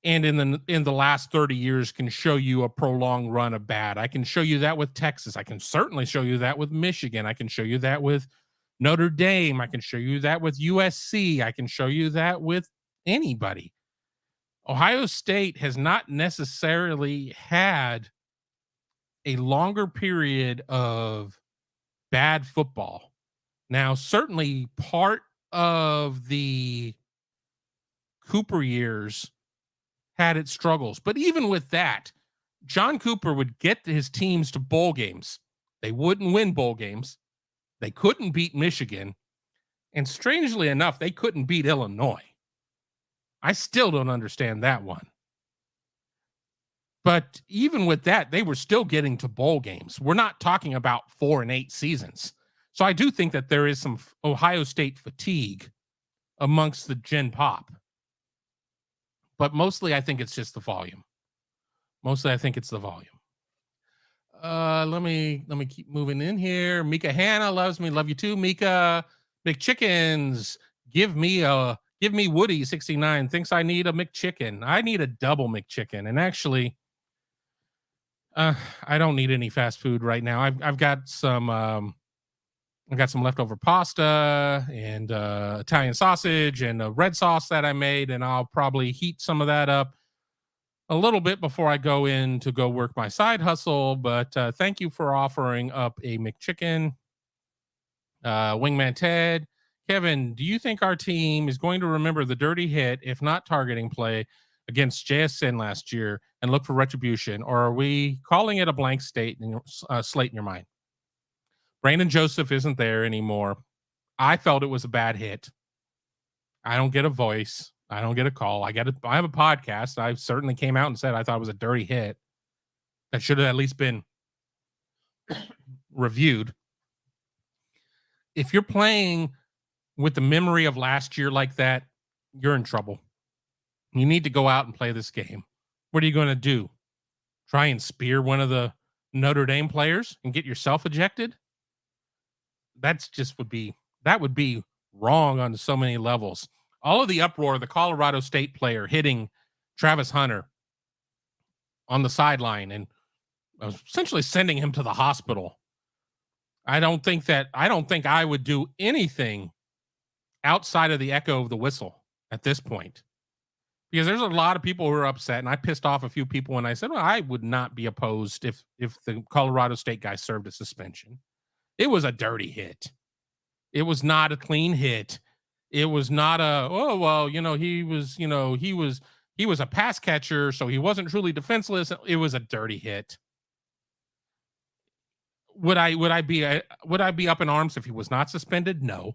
and in the last 30 years can show you a prolonged run of bad. I can show you that with Texas. I can certainly show you that with Michigan. I can show you that with Notre Dame. I can show you that with USC. I can show you that with anybody. Ohio State has not necessarily had a longer period of bad football. Now, certainly part of the Cooper years had its struggles, but even with that, John Cooper would get his teams to bowl games. They wouldn't win bowl games. They couldn't beat Michigan. And strangely enough, they couldn't beat Illinois. I still don't understand that one. But even with that, they were still getting to bowl games. We're not talking about 4-8 seasons. So I do think that there is some Ohio State fatigue amongst the Gen Pop. But mostly I think it's just the volume. Mostly I think it's the volume. Let me keep moving in here. Mika Hanna loves me. Love you too, Mika. McChickens. Give me Woody 69 thinks I need a McChicken. I need a double McChicken. And actually, I don't need any fast food right now. I've got some leftover pasta and Italian sausage and a red sauce that I made, and I'll probably heat some of that up a little bit before I go in to go work my side hustle. But thank you for offering up a McChicken. Wingman Ted. Kevin, do you think our team is going to remember the dirty hit, if not targeting play, against JSN last year and look for retribution? Or are we calling it a blank slate in your mind? Brandon Joseph isn't there anymore. I felt it was a bad hit. I don't get a voice. I don't get a call. I have a podcast. I certainly came out and said I thought it was a dirty hit that should have at least been reviewed. If you're playing with the memory of last year like that, you're in trouble. You need to go out and play this game. What are you going to do? Try and spear one of the Notre Dame players and get yourself ejected? That would be wrong on so many levels. All of the uproar, the Colorado State player hitting Travis Hunter on the sideline and essentially sending him to the hospital. I don't think I would do anything outside of the echo of the whistle at this point, because there's a lot of people who are upset, and I pissed off a few people when I said, well, I would not be opposed if the Colorado State guy served a suspension. It was a dirty hit. It was not a clean hit. It was not he was a pass catcher, so he wasn't truly defenseless. It was a dirty hit. Would I be up in arms if he was not suspended? No.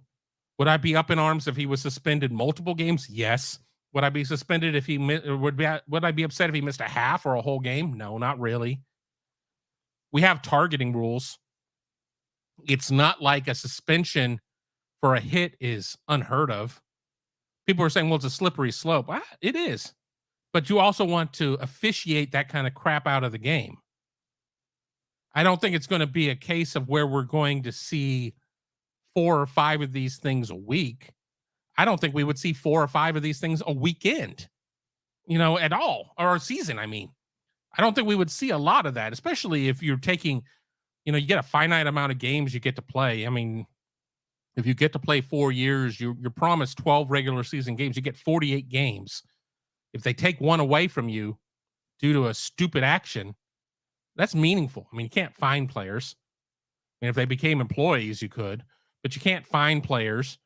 Would I be up in arms if he was suspended multiple games? Yes. Would I be suspended if he would I be upset if he missed a half or a whole game? No, not really. We have targeting rules. It's not like a suspension for a hit is unheard of. People are saying, well, it's a slippery slope. It is. But you also want to officiate that kind of crap out of the game. I don't think it's going to be a case of where we're going to see 4 or 5 of these things a week. I don't think we would see 4 or 5 of these things a weekend, at all, or a season. I mean, I don't think we would see a lot of that, especially if you're taking, you get a finite amount of games you get to play. I mean, if you get to play 4 years, you're promised 12 regular season games. You get 48 games. If they take one away from you due to a stupid action, that's meaningful. I mean, you can't fine players. I mean, if they became employees, you could, but you can't fine players.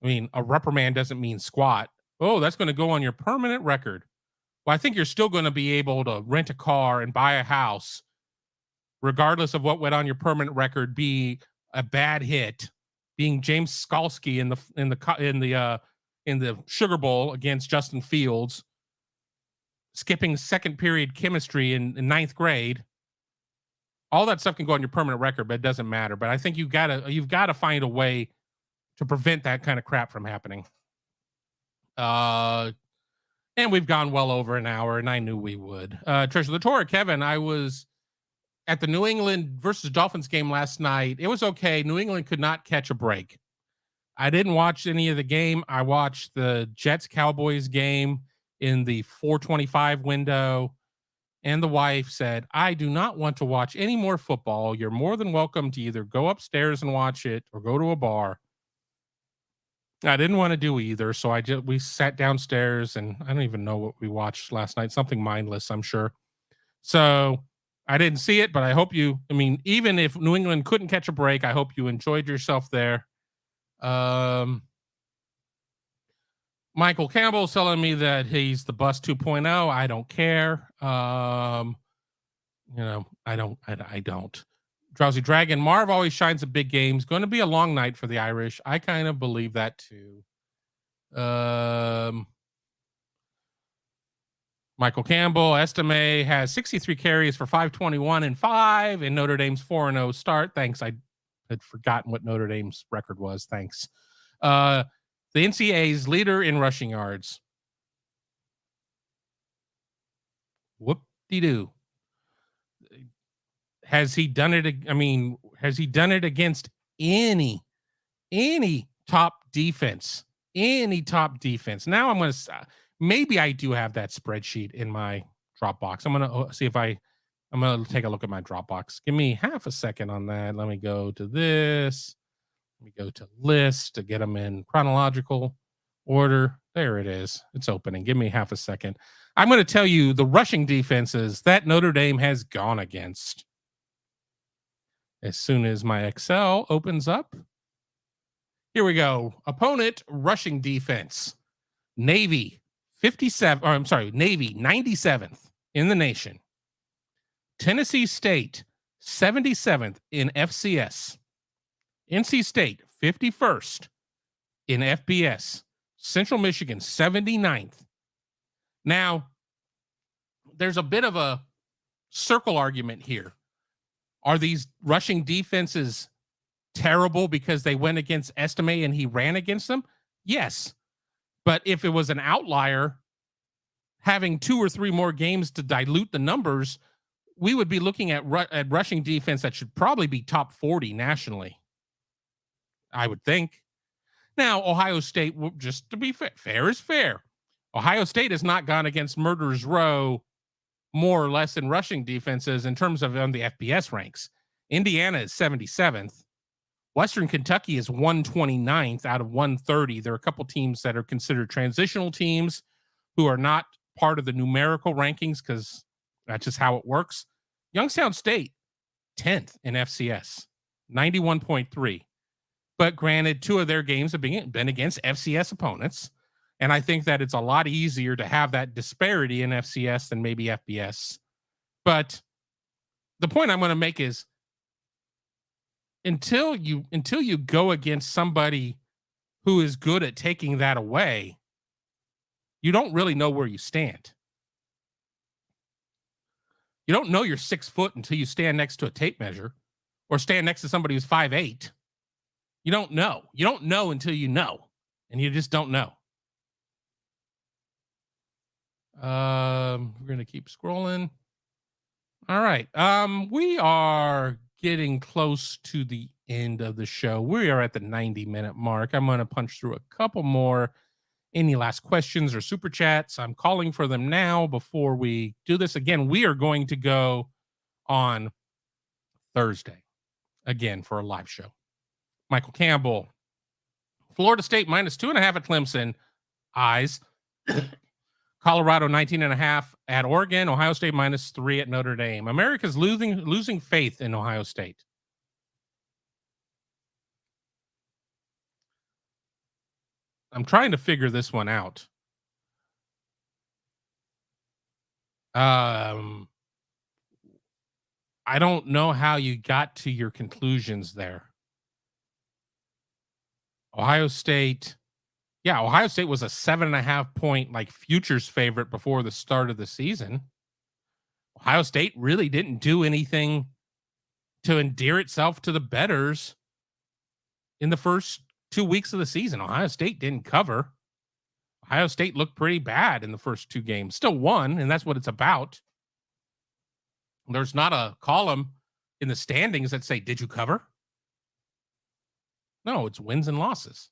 I mean, a reprimand doesn't mean squat. Oh, that's going to go on your permanent record. Well, I think you're still going to be able to rent a car and buy a house, regardless of what went on your permanent record, be a bad hit, being James Skalski in the Sugar Bowl against Justin Fields, skipping second period chemistry in ninth grade. All that stuff can go on your permanent record, but it doesn't matter. But I think you've got to find a way to prevent that kind of crap from happening. And we've gone well over an hour, and I knew we would. Treasure the Torah, Kevin, I was at the New England versus Dolphins game last night. It was okay. New England could not catch a break. I didn't watch any of the game. I watched the Jets-Cowboys game in the 4:25 window, and the wife said, I do not want to watch any more football. You're more than welcome to either go upstairs and watch it or go to a bar. I didn't want to do either, so we sat downstairs, and I don't even know what we watched last night. Something mindless, I'm sure. So I didn't see it, but I hope even if New England couldn't catch a break, I hope you enjoyed yourself there. Michael Campbell's telling me that he's the bus 2.0. I don't care. I don't. Drowsy Dragon, Marv always shines at big games. Going to be a long night for the Irish. I kind of believe that too. Michael Campbell, Estime has 63 carries for 521 and 5 in Notre Dame's 4-0 start. Thanks. I had forgotten what Notre Dame's record was. Thanks. The NCAA's leader in rushing yards. Whoop-de-doo. Has he done it? Has he done it against any top defense? Any top defense? Now I'm going to, maybe I do have that spreadsheet in my Dropbox. I'm going to see if I'm going to take a look at my Dropbox. Give me half a second on that. Let me go to this. Let me go to list to get them in chronological order. There it is. It's opening. Give me half a second. I'm going to tell you the rushing defenses that Notre Dame has gone against. As soon as my Excel opens up, here we go. Opponent rushing defense. Navy 97th in the nation. Tennessee State 77th in FCS. NC State 51st in FBS. Central Michigan 79th. Now, there's a bit of a circle argument here. Are these rushing defenses terrible because they went against Estime and he ran against them? Yes. But if it was an outlier having 2 or 3 more games to dilute the numbers, we would be looking at rushing defense that should probably be top 40 nationally, I would think. Now, Ohio State, just to be fair is fair. Ohio State has not gone against Murderers Row more or less in rushing defenses in terms of on the FBS ranks. Indiana is 77th. Western Kentucky is 129th out of 130. There are a couple teams that are considered transitional teams who are not part of the numerical rankings because that's just how it works. Youngstown State, 10th in FCS, 91.3. But granted, 2 of their games have been against FCS opponents. And I think that it's a lot easier to have that disparity in FCS than maybe FBS. But the point I'm going to make is until you go against somebody who is good at taking that away, You don't really know where you stand. You don't know you're 6 foot until you stand next to a tape measure or stand next to somebody who's 5'8". You don't know. You don't know until you know, and you just don't know. We're gonna keep scrolling. All right. We are getting close to the end of the show. We are at the 90-minute mark. I'm gonna punch through a couple more. Any last questions or super chats? I'm calling for them now before we do this. Again, we are going to go on Thursday again for a live show. Michael Campbell, Florida State -2.5 at Clemson. Eyes. Colorado 19.5 at Oregon. Ohio State -3 at Notre Dame. America's losing faith in Ohio State. I'm trying to figure this one out. I don't know how you got to your conclusions there. Ohio State. Yeah, Ohio State was a 7.5 point like futures favorite before the start of the season. Ohio State really didn't do anything to endear itself to the bettors in the first 2 weeks of the season. Ohio State didn't cover. Ohio State looked pretty bad in the first 2 games. Still won, and that's what it's about. There's not a column in the standings that say, did you cover? No, it's wins and losses.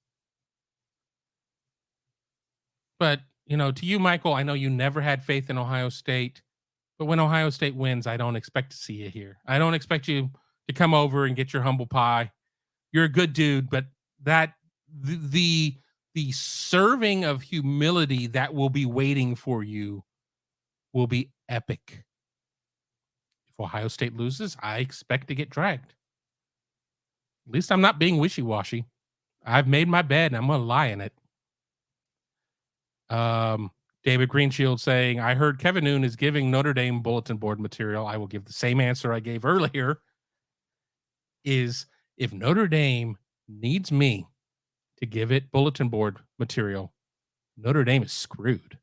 But, to you, Michael, I know you never had faith in Ohio State. But when Ohio State wins, I don't expect to see you here. I don't expect you to come over and get your humble pie. You're a good dude, but the serving of humility that will be waiting for you will be epic. If Ohio State loses, I expect to get dragged. At least I'm not being wishy-washy. I've made my bed and I'm going to lie in it. David Greenshield saying, I heard Kevin Noon is giving Notre Dame bulletin board material. I will give the same answer I gave earlier. Is if Notre Dame needs me to give it bulletin board material, Notre Dame is screwed.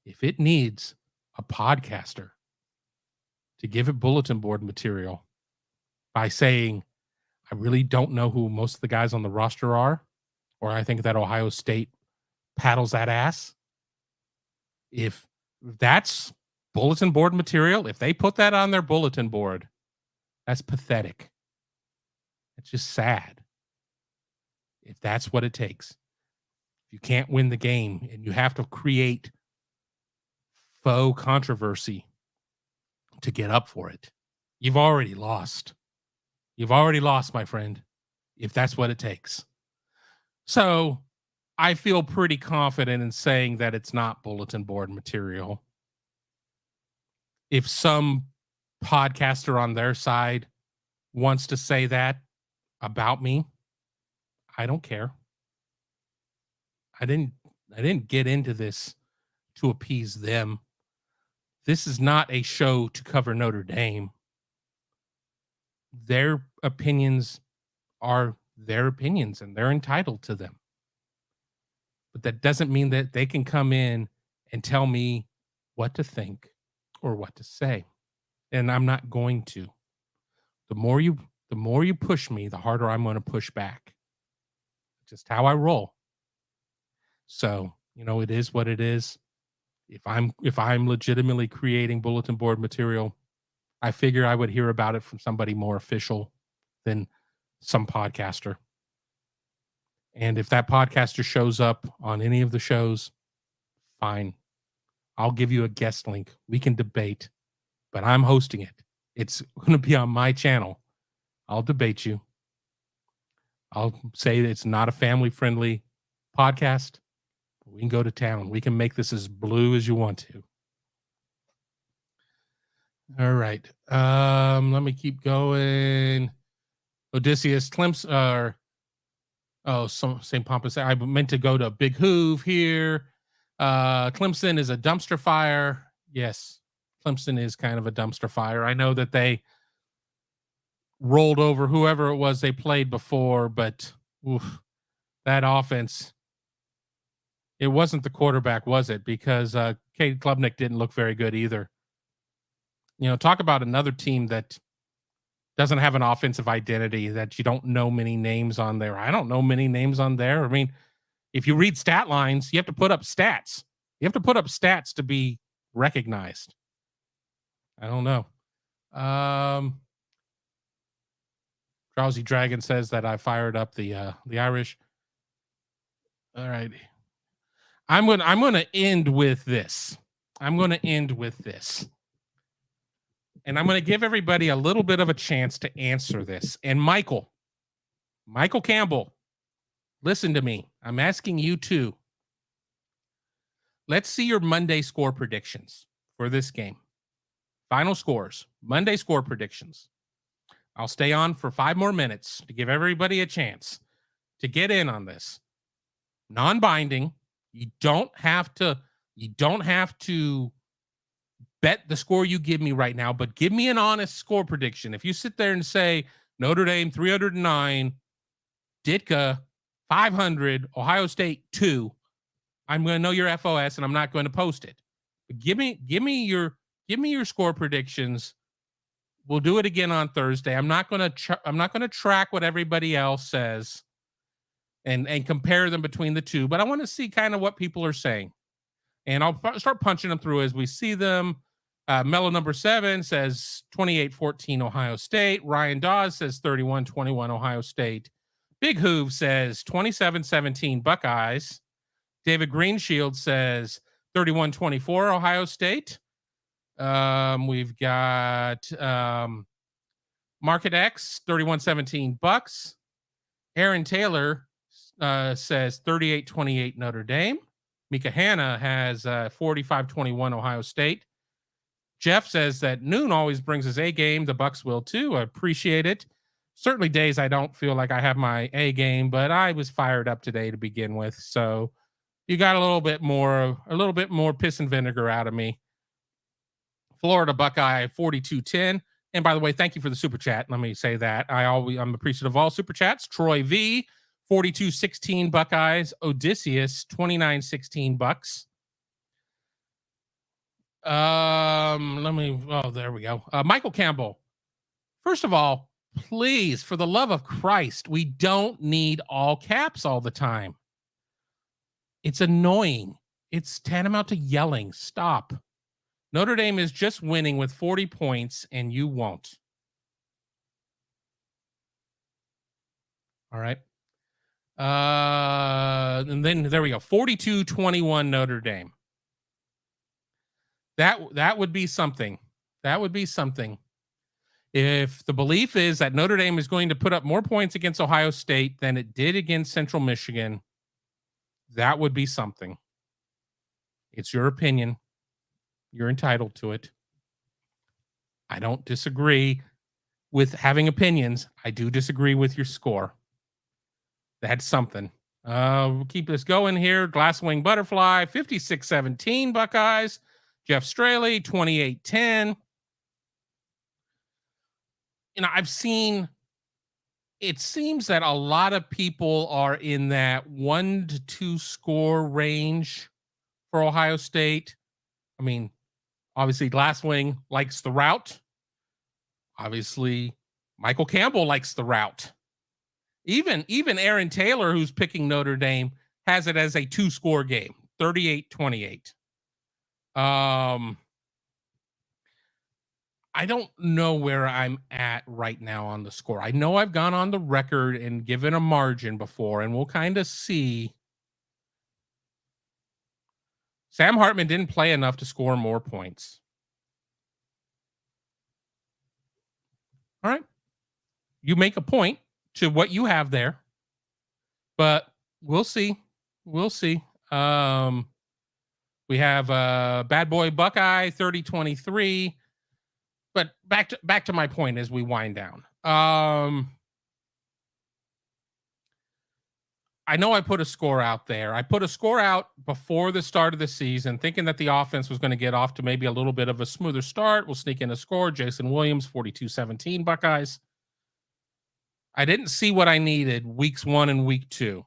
If it needs a podcaster to give it bulletin board material by saying, I really don't know who most of the guys on the roster are, or I think that Ohio State paddles that ass. If that's bulletin board material, if they put that on their bulletin board, that's pathetic. It's just sad. If that's what it takes. If you can't win the game and you have to create faux controversy to get up for it, you've already lost. You've already lost, my friend, if that's what it takes. So I feel pretty confident in saying that it's not bulletin board material. If some podcaster on their side wants to say that about me, I don't care. I didn't get into this to appease them. This is not a show to cover Notre Dame. Their opinions are their opinions and they're entitled to them. But that doesn't mean that they can come in and tell me what to think or what to say. And I'm not going to. The more you push me, the harder I'm going to push back. Just how I roll. So, it is what it is. If I'm legitimately creating bulletin board material, I figure I would hear about it from somebody more official than some podcaster. And if that podcaster shows up on any of the shows, fine. I'll give you a guest link. We can debate, but I'm hosting it. It's going to be on my channel. I'll debate you. I'll say it's not a family-friendly podcast. We can go to town. We can make this as blue as you want to. All right. Let me keep going. Odysseus Clemson. St. Pompous. I meant to go to Big Hoove here. Clemson is a dumpster fire. Yes, Clemson is kind of a dumpster fire. I know that they rolled over whoever it was they played before, but that offense It wasn't the quarterback, was it? Because Cade Klubnik didn't look very good either. Talk about another team that doesn't have an offensive identity, that you don't know many names on there. I don't know many names on there. I mean, if you read stat lines, you have to put up stats. You have to put up stats to be recognized. I don't know. Drowsy Dragon says that I fired up the Irish. All right. I'm gonna end with this. I'm gonna end with this. And I'm gonna give everybody a little bit of a chance to answer this. And Michael Campbell, listen to me. I'm asking you too. Let's see your Monday score predictions for this game. Final scores, Monday score predictions. I'll stay on for 5 more minutes to give everybody a chance to get in on this. Non-binding. You don't have to bet the score you give me right now, but give me an honest score prediction. If you sit there and say Notre Dame 309, Ditka 500, Ohio State 2, I'm going to know your FOS and I'm not going to post it. But give me your score predictions. We'll do it again on Thursday. I'm not going to track what everybody else says and compare them between the two, but I want to see kind of what people are saying. And I'll start punching them through as we see them. Mellow number 7 says 28-14 Ohio State. Ryan Dawes says 31-21 Ohio State. Big Hoove says 27-17 Buckeyes. David Greenshield says 31-24 Ohio State. We've got Market X 31-17 Bucks. Aaron Taylor says 38-28 Notre Dame. Mika Hanna has 45-21 Ohio State. Jeff says that Noon always brings his A game. The Bucks will too. I appreciate it. Certainly days I don't feel like I have my A game, but I was fired up today to begin with. So you got a little bit more piss and vinegar out of me. Florida Buckeye 42-10. And by the way, thank you for the super chat. Let me say that. I'm appreciative of all super chats. Troy V 42-16 Buckeyes. Odysseus 29-16 Bucks. There we go. Michael Campbell. First of all, please, for the love of Christ, we don't need all caps all the time. It's annoying. It's tantamount to yelling. Stop. Notre Dame is just winning with 40 points, and you won't. All right. And then there we go. 42-21 Notre Dame. That would be something. That would be something. If the belief is that Notre Dame is going to put up more points against Ohio State than it did against Central Michigan, that would be something. It's your opinion. You're entitled to it. I don't disagree with having opinions. I do disagree with your score. That's something. We'll keep this going here. Glasswing Butterfly, 56-17 Buckeyes. Jeff Straley, 28-10. It seems that a lot of people are in that 1 to 2 score range for Ohio State. I mean, obviously Glasswing likes the route. Obviously, Michael Campbell likes the route. Even Aaron Taylor, who's picking Notre Dame, has it as a 2-score game, 38-28. I don't know where I'm at right now on the score. I know I've gone on the record and given a margin before, and we'll kind of see. Sam Hartman didn't play enough to score more points. All right. You make a point to what you have there, but we'll see. We'll see. We have Bad Boy Buckeye 30-23. But back to my point as we wind down. I know I put a score out there. I put a score out before the start of the season, thinking that the offense was going to get off to maybe a little bit of a smoother start. We'll sneak in a score. Jason Williams, 42-17 Buckeyes. I didn't see what I needed weeks 1 and week 2.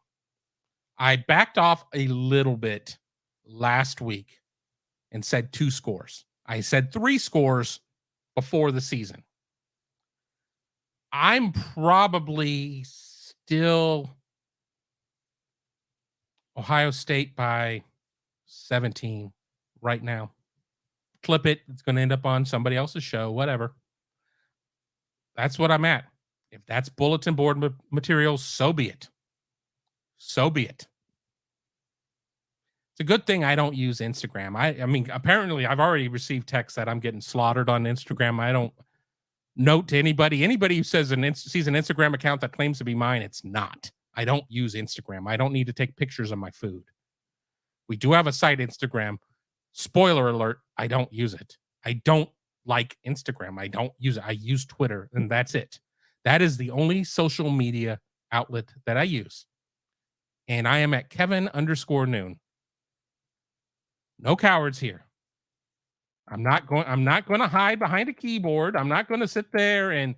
I backed off a little bit last week and said 2 scores. I said 3 scores before the season. I'm probably still Ohio State by 17 right now. Clip it. It's going to end up on somebody else's show, whatever. That's what I'm at. If that's bulletin board material, so be it. So be it. It's a good thing I don't use Instagram. I mean, apparently I've already received texts that I'm getting slaughtered on Instagram. I don't note to anybody who says sees an Instagram account that claims to be mine, it's not. I don't use Instagram. I don't need to take pictures of my food. We do have a site, Instagram. Spoiler alert, I don't use it. I don't like Instagram. I don't use it. I use Twitter, and that's it. That is the only social media outlet that I use. And I am at Kevin_noon. No cowards here. I'm not going to hide behind a keyboard. I'm not going to sit there and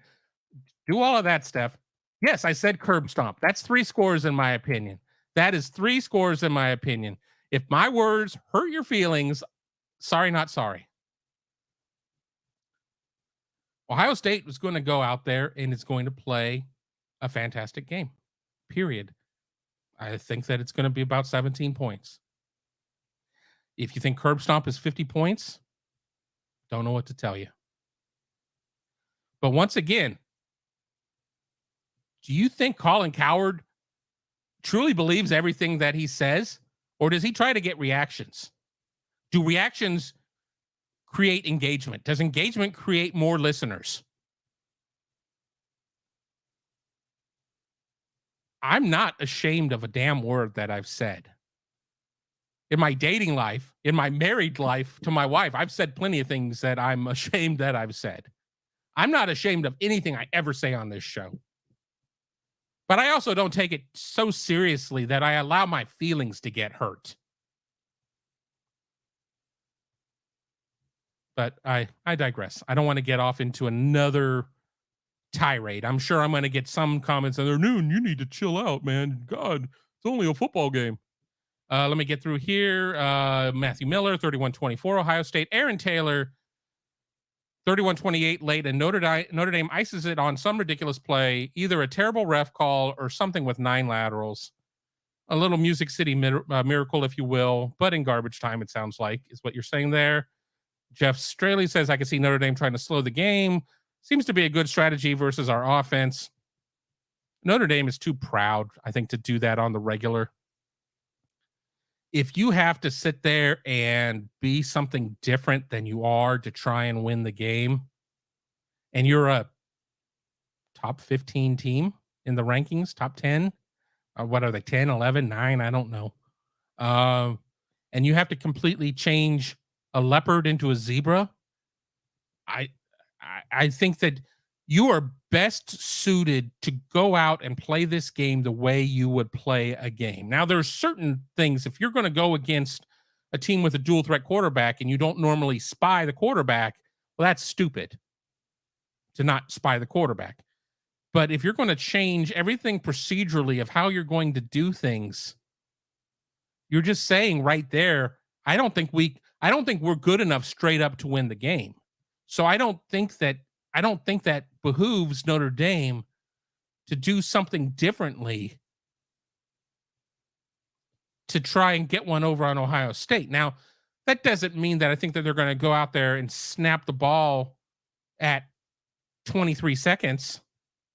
do all of that stuff. Yes, I said curb stomp. That's 3 scores in my opinion. That is 3 scores in my opinion. If my words hurt your feelings, sorry, not sorry. Ohio State was going to go out there and it's going to play a fantastic game. Period. I think that it's going to be about 17 points. If you think curb stomp is 50 points, don't know what to tell you. But once again, do you think Colin Cowherd truly believes everything that he says? Or does he try to get reactions? Do reactions create engagement? Does engagement create more listeners? I'm not ashamed of a damn word that I've said. In my dating life, in my married life to my wife, I've said plenty of things that I'm ashamed that I've said. I'm not ashamed of anything I ever say on this show. But I also don't take it so seriously that I allow my feelings to get hurt. But I digress. I don't want to get off into another tirade. I'm sure I'm going to get some comments on there. Noon, you need to chill out, man. God, it's only a football game. Let me get through here. Matthew Miller, 31-24, Ohio State. Aaron Taylor, 31-28 late, and Notre Dame ices it on some ridiculous play, either a terrible ref call or something with 9 laterals. A little Music City miracle, if you will, but in garbage time, it sounds like, is what you're saying there. Jeff Straley says, I can see Notre Dame trying to slow the game. Seems to be a good strategy versus our offense. Notre Dame is too proud, I think, to do that on the regular. If you have to sit there and be something different than you are to try and win the game, and you're a top 15 team in the rankings, top 10, what are they, 10, 11, 9? I don't know. And you have to completely change a leopard into a zebra. I think that you are best suited to go out and play this game the way you would play a game. Now, there's certain things, if you're going to go against a team with a dual threat quarterback and you don't normally spy the quarterback, well, that's stupid to not spy the quarterback. But if you're going to change everything procedurally of how you're going to do things, you're just saying right there, I don't think we're good enough straight up to win the game. So I don't think that behooves Notre Dame to do something differently to try and get one over on Ohio State. Now, that doesn't mean that I think that they're going to go out there and snap the ball at 23 seconds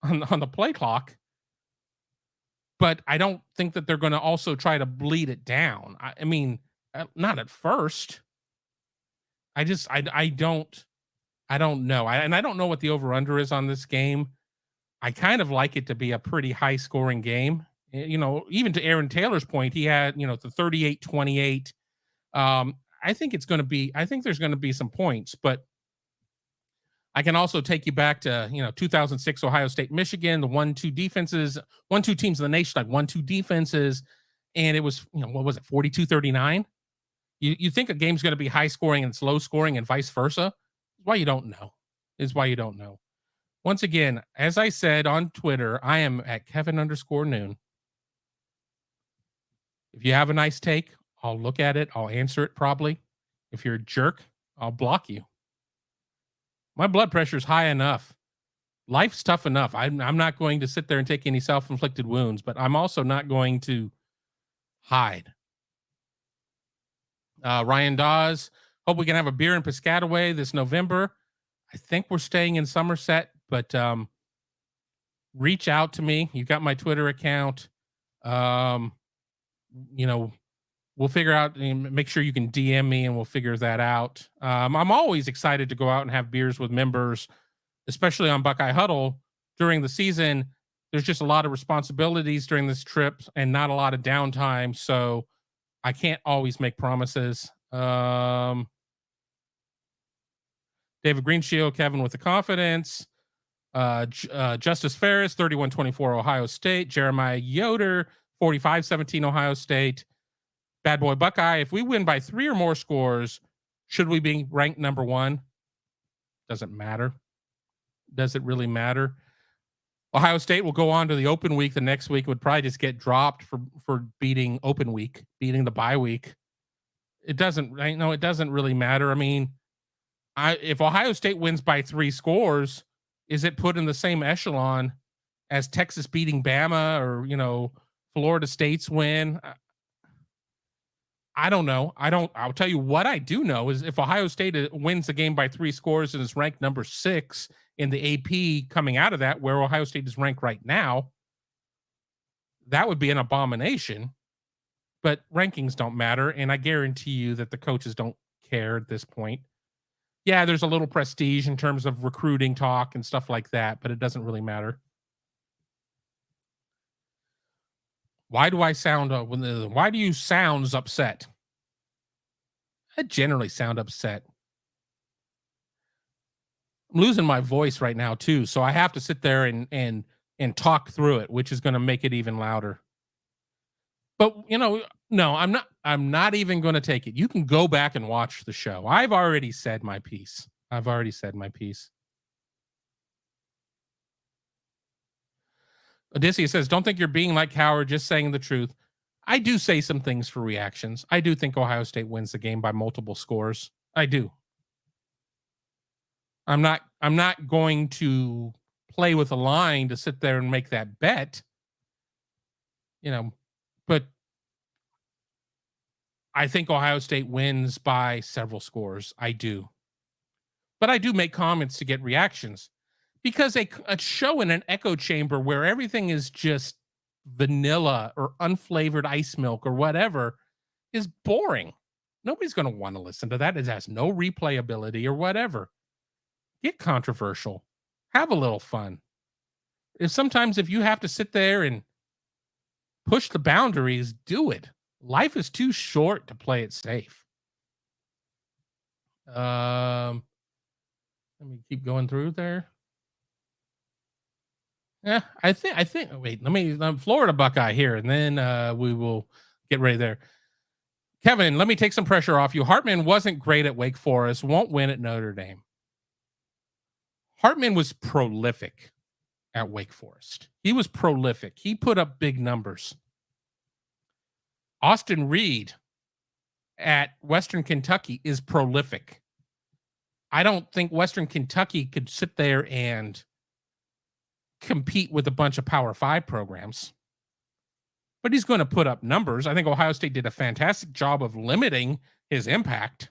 on the play clock. But I don't think that they're going to also try to bleed it down. I mean, not at first. I don't know. I don't know what the over-under is on this game. I kind of like it to be a pretty high-scoring game. You know, even to Aaron Taylor's point, he had, the 38-28. I think there's going to be some points, but I can also take you back to, 2006 Ohio State, Michigan, the 1-2 defenses, 1-2 teams in the nation, like 1-2 defenses. And it was, what was it? 42-39. You think a game's going to be high scoring and it's low scoring and vice versa. Why you don't know. Once again, as I said on Twitter, I am at Kevin_noon. If you have a nice take, I'll look at it. I'll answer it probably. If you're a jerk, I'll block you. My blood pressure's high enough. Life's tough enough. I'm not going to sit there and take any self-inflicted wounds, but I'm also not going to hide. Ryan Dawes, hope we can have a beer in Piscataway this November. I think we're staying in Somerset, but reach out to me. You got my Twitter account. Um, you know, we'll figure out and make sure you can DM me and we'll figure that out. I'm always excited to go out and have beers with members, especially on Buckeye Huddle during the season. There's just a lot of responsibilities during this trip and not a lot of downtime. So I can't always make promises. David Greenshield, Kevin with the confidence. Justice Ferris, 31-24 Ohio State. Jeremiah Yoder, 45-17 Ohio State. Bad Boy Buckeye, if we win by 3 or more scores, should we be ranked number 1? Doesn't matter. Does it really matter? Ohio State will go on to the open week the next week. It would probably just get dropped for beating open week, beating the bye week. It doesn't really matter. I mean, if Ohio State wins by 3 scores, is it put in the same echelon as Texas beating Bama or, Florida State's win? I don't know. I'll tell you what I do know is if Ohio State wins the game by 3 scores and is ranked number 6 in the AP coming out of that, where Ohio State is ranked right now, that would be an abomination. But rankings don't matter. And I guarantee you that the coaches don't care at this point. Yeah, there's a little prestige in terms of recruiting talk and stuff like that, but it doesn't really matter. Why do I sound why do you sounds upset? I generally sound upset. I'm losing my voice right now too, so I have to sit there and talk through it, which is going to make it even louder. But no, I'm not even going to take it. You can go back and watch the show. I've already said my piece. Odysseus says, don't think you're being like Howard, just saying the truth. I do say some things for reactions. I do think Ohio State wins the game by multiple scores. I do. I'm not going to play with a line to sit there and make that bet. But I think Ohio State wins by several scores. I do. But I do make comments to get reactions. Because a show in an echo chamber where everything is just vanilla or unflavored ice milk or whatever is boring. Nobody's going to want to listen to that. It has no replayability or whatever. Get controversial. Have a little fun. Sometimes if you have to sit there and push the boundaries, do it. Life is too short to play it safe. Let me keep going through there. Yeah, I think. Wait, I'm Florida Buckeye here, and then we will get ready there. Kevin, let me take some pressure off you. Hartman wasn't great at Wake Forest. Won't win at Notre Dame. Hartman was prolific at Wake Forest. He was prolific. He put up big numbers. Austin Reed at Western Kentucky is prolific. I don't think Western Kentucky could sit there and compete with a bunch of Power 5 programs, but he's going to put up numbers. I think Ohio State did a fantastic job of limiting his impact.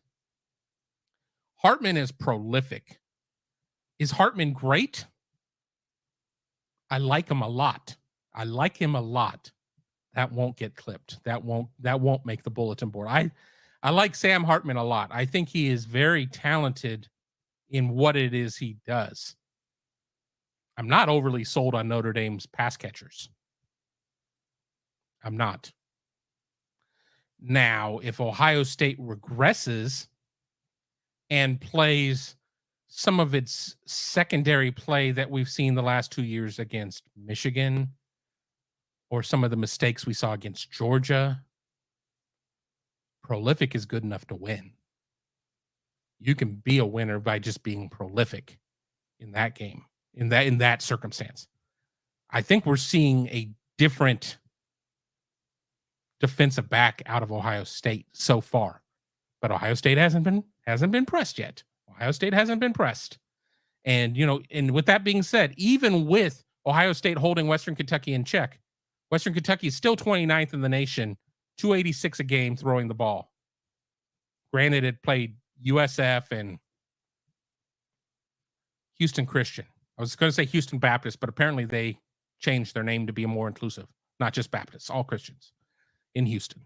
Hartman is prolific. Is Hartman great? I like him a lot. That won't get clipped. That won't make the bulletin board. I like Sam Hartman a lot. I think he is very talented in what it is he does. I'm not overly sold on Notre Dame's pass catchers. I'm not. Now, if Ohio State regresses and plays some of its secondary play that we've seen the last 2 years against Michigan, or some of the mistakes we saw against Georgia, prolific is good enough to win. You can be a winner by just being prolific in that game. In that circumstance, I think we're seeing a different defensive back out of Ohio State so far. But Ohio State hasn't been pressed yet. Ohio State hasn't been pressed. And and with that being said, even with Ohio State holding Western Kentucky in check, Western Kentucky is still 29th in the nation, 286 a game throwing the ball. Granted, it played USF and Houston Christian. I was going to say Houston Baptist, but apparently they changed their name to be more inclusive, not just Baptists, all Christians in Houston.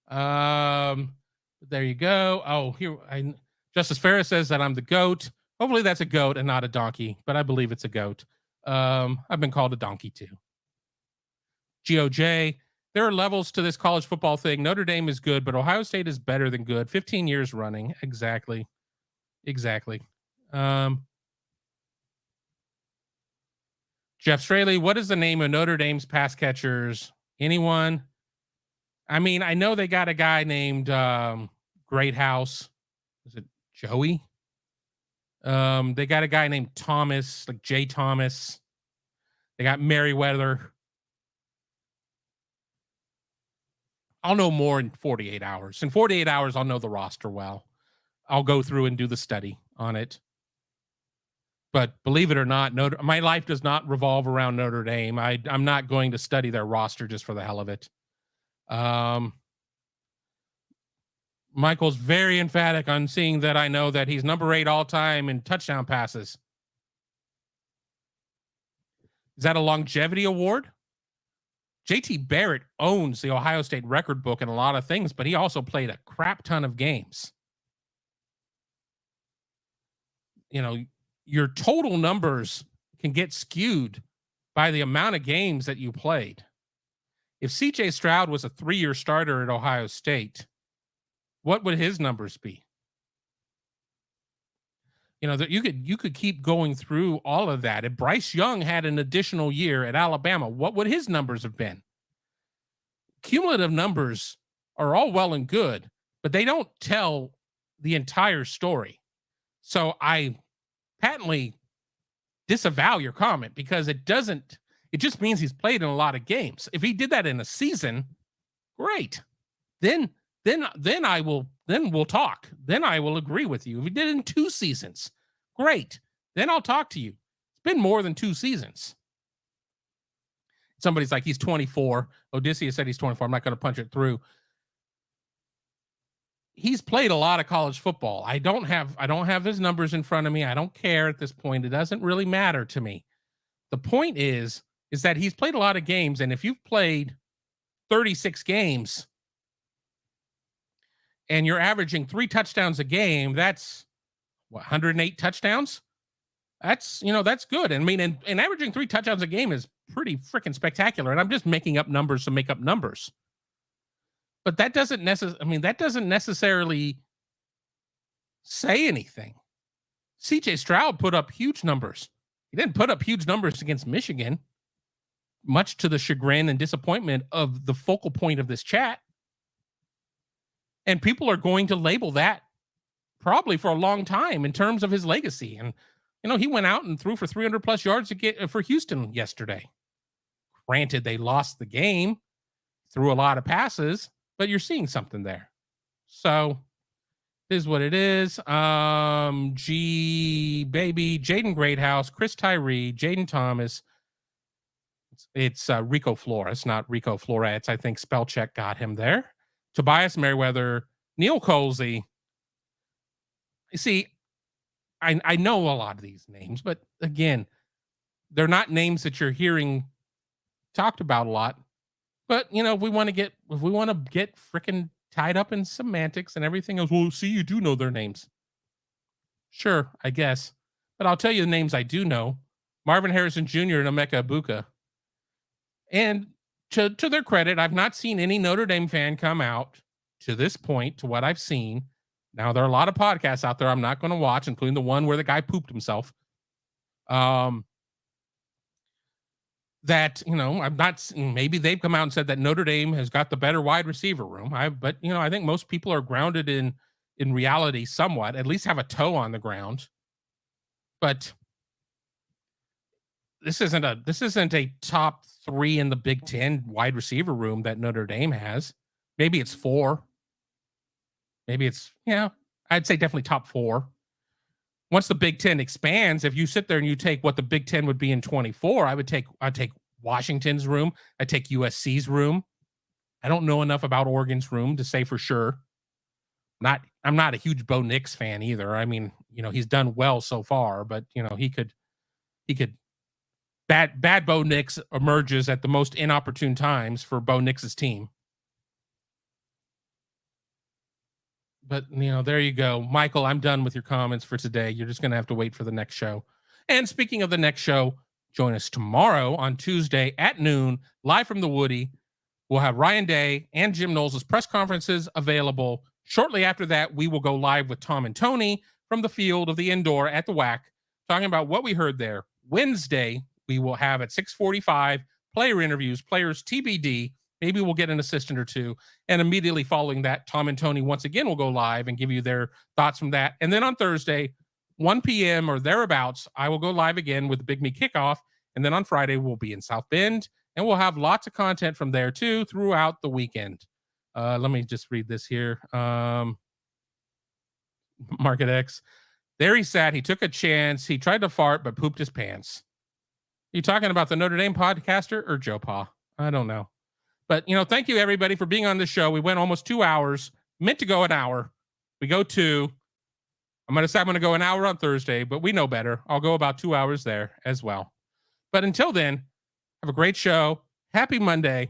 There you go. Oh, Justice Ferris says that I'm the goat. Hopefully that's a goat and not a donkey, but I believe it's a goat. I've been called a donkey too. GOJ, there are levels to this college football thing. Notre Dame is good, but Ohio State is better than good. 15 years running. Exactly. Jeff Straley, what is the name of Notre Dame's pass catchers? Anyone? I mean, I know they got a guy named Great House. Is it Joey? They got a guy named Thomas, like Jay Thomas. They got Merriweather. I'll know more in 48 hours. In 48 hours, I'll know the roster well. I'll go through and do the study on it. But believe it or not, my life does not revolve around Notre Dame. I'm not going to study their roster just for the hell of it. Michael's very emphatic on seeing that I know that he's number 8 all time in touchdown passes. Is that a longevity award? JT Barrett owns the Ohio State record book in a lot of things, but he also played a crap ton of games. Your total numbers can get skewed by the amount of games that you played. If CJ Stroud was a 3-year starter at Ohio State, what would his numbers be? That you could keep going through all of that. If Bryce Young had an additional year at Alabama, what would his numbers have been? Cumulative numbers are all well and good, but they don't tell the entire story. So I patently disavow your comment because it just means he's played in a lot of games. If he did that in a season, great. Then we'll talk. Then I will agree with you. If he did it in 2 seasons, great. Then I'll talk to you. It's been more than 2 seasons. Somebody's like, he's 24. Odysseus said he's 24. I'm not going to punch it through. He's played a lot of college football. I don't have his numbers in front of me. I don't care at this point. It doesn't really matter to me. The point is that he's played a lot of games, and if you've played 36 games and you're averaging 3 touchdowns a game, that's 108 touchdowns. That's good. And I mean, and averaging 3 touchdowns a game is pretty freaking spectacular. And I'm just making up numbers to make up numbers. But that doesn't necessarily say anything. CJ Stroud put up huge numbers. He didn't put up huge numbers against Michigan, much to the chagrin and disappointment of the focal point of this chat. And people are going to label that probably for a long time in terms of his legacy. And, he went out and threw for 300 plus yards for Houston yesterday. Granted, they lost the game, threw a lot of passes, but you're seeing something there. So it is what it is. G baby, Jaden Greathouse, Chris Tyree, Jaden Thomas. It's Rico Flores, not Rico Flores. I think spell check got him there. Tobias Merriweather, Neil Colsey. You see, I know a lot of these names, but again, they're not names that you're hearing talked about a lot. But if we want to get freaking tied up in semantics and everything else, well, see, you do know their names. Sure, I guess. But I'll tell you the names I do know. Marvin Harrison Jr. and Emeka Ibuka. And to their credit, I've not seen any Notre Dame fan come out to this point, to what I've seen. Now, there are a lot of podcasts out there I'm not going to watch, including the one where the guy pooped himself. That, I'm not, maybe they've come out and said that Notre Dame has got the better wide receiver room. But I think most people are grounded in reality somewhat, at least have a toe on the ground. But this isn't a top 3 in the Big Ten wide receiver room that Notre Dame has. Maybe it's 4. Maybe it's, I'd say definitely top 4. Once the Big Ten expands, if you sit there and you take what the Big Ten would be in 24, I'd take Washington's room. I'd take USC's room. I don't know enough about Oregon's room to say for sure. I'm not a huge Bo Nix fan either. I mean, he's done well so far, but he could bad Bo Nix emerges at the most inopportune times for Bo Nix's team. But there you go. Michael, I'm done with your comments for today. You're just gonna have to wait for the next show. And speaking of the next show, join us tomorrow on Tuesday at noon, live from the Woody. We'll have Ryan Day and Jim Knowles' press conferences available. Shortly after that, we will go live with Tom and Tony from the field of the indoor at the WAC, talking about what we heard there. Wednesday, we will have at 6:45 player interviews, players TBD. Maybe we'll get an assistant or two. And immediately following that, Tom and Tony once again will go live and give you their thoughts from that. And then on Thursday, 1 p.m. or thereabouts, I will go live again with the Big Me Kickoff. And then on Friday, we'll be in South Bend. And we'll have lots of content from there, too, throughout the weekend. Let me just read this here. Market X. There he sat. He took a chance. He tried to fart, but pooped his pants. You talking about the Notre Dame podcaster or Joe Pa? I don't know. But, thank you, everybody, for being on the show. We went almost 2 hours. Meant to go an hour. We go 2. I'm going to say I'm going to go an hour on Thursday, but we know better. I'll go about 2 hours there as well. But until then, have a great show. Happy Monday.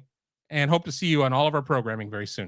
And hope to see you on all of our programming very soon.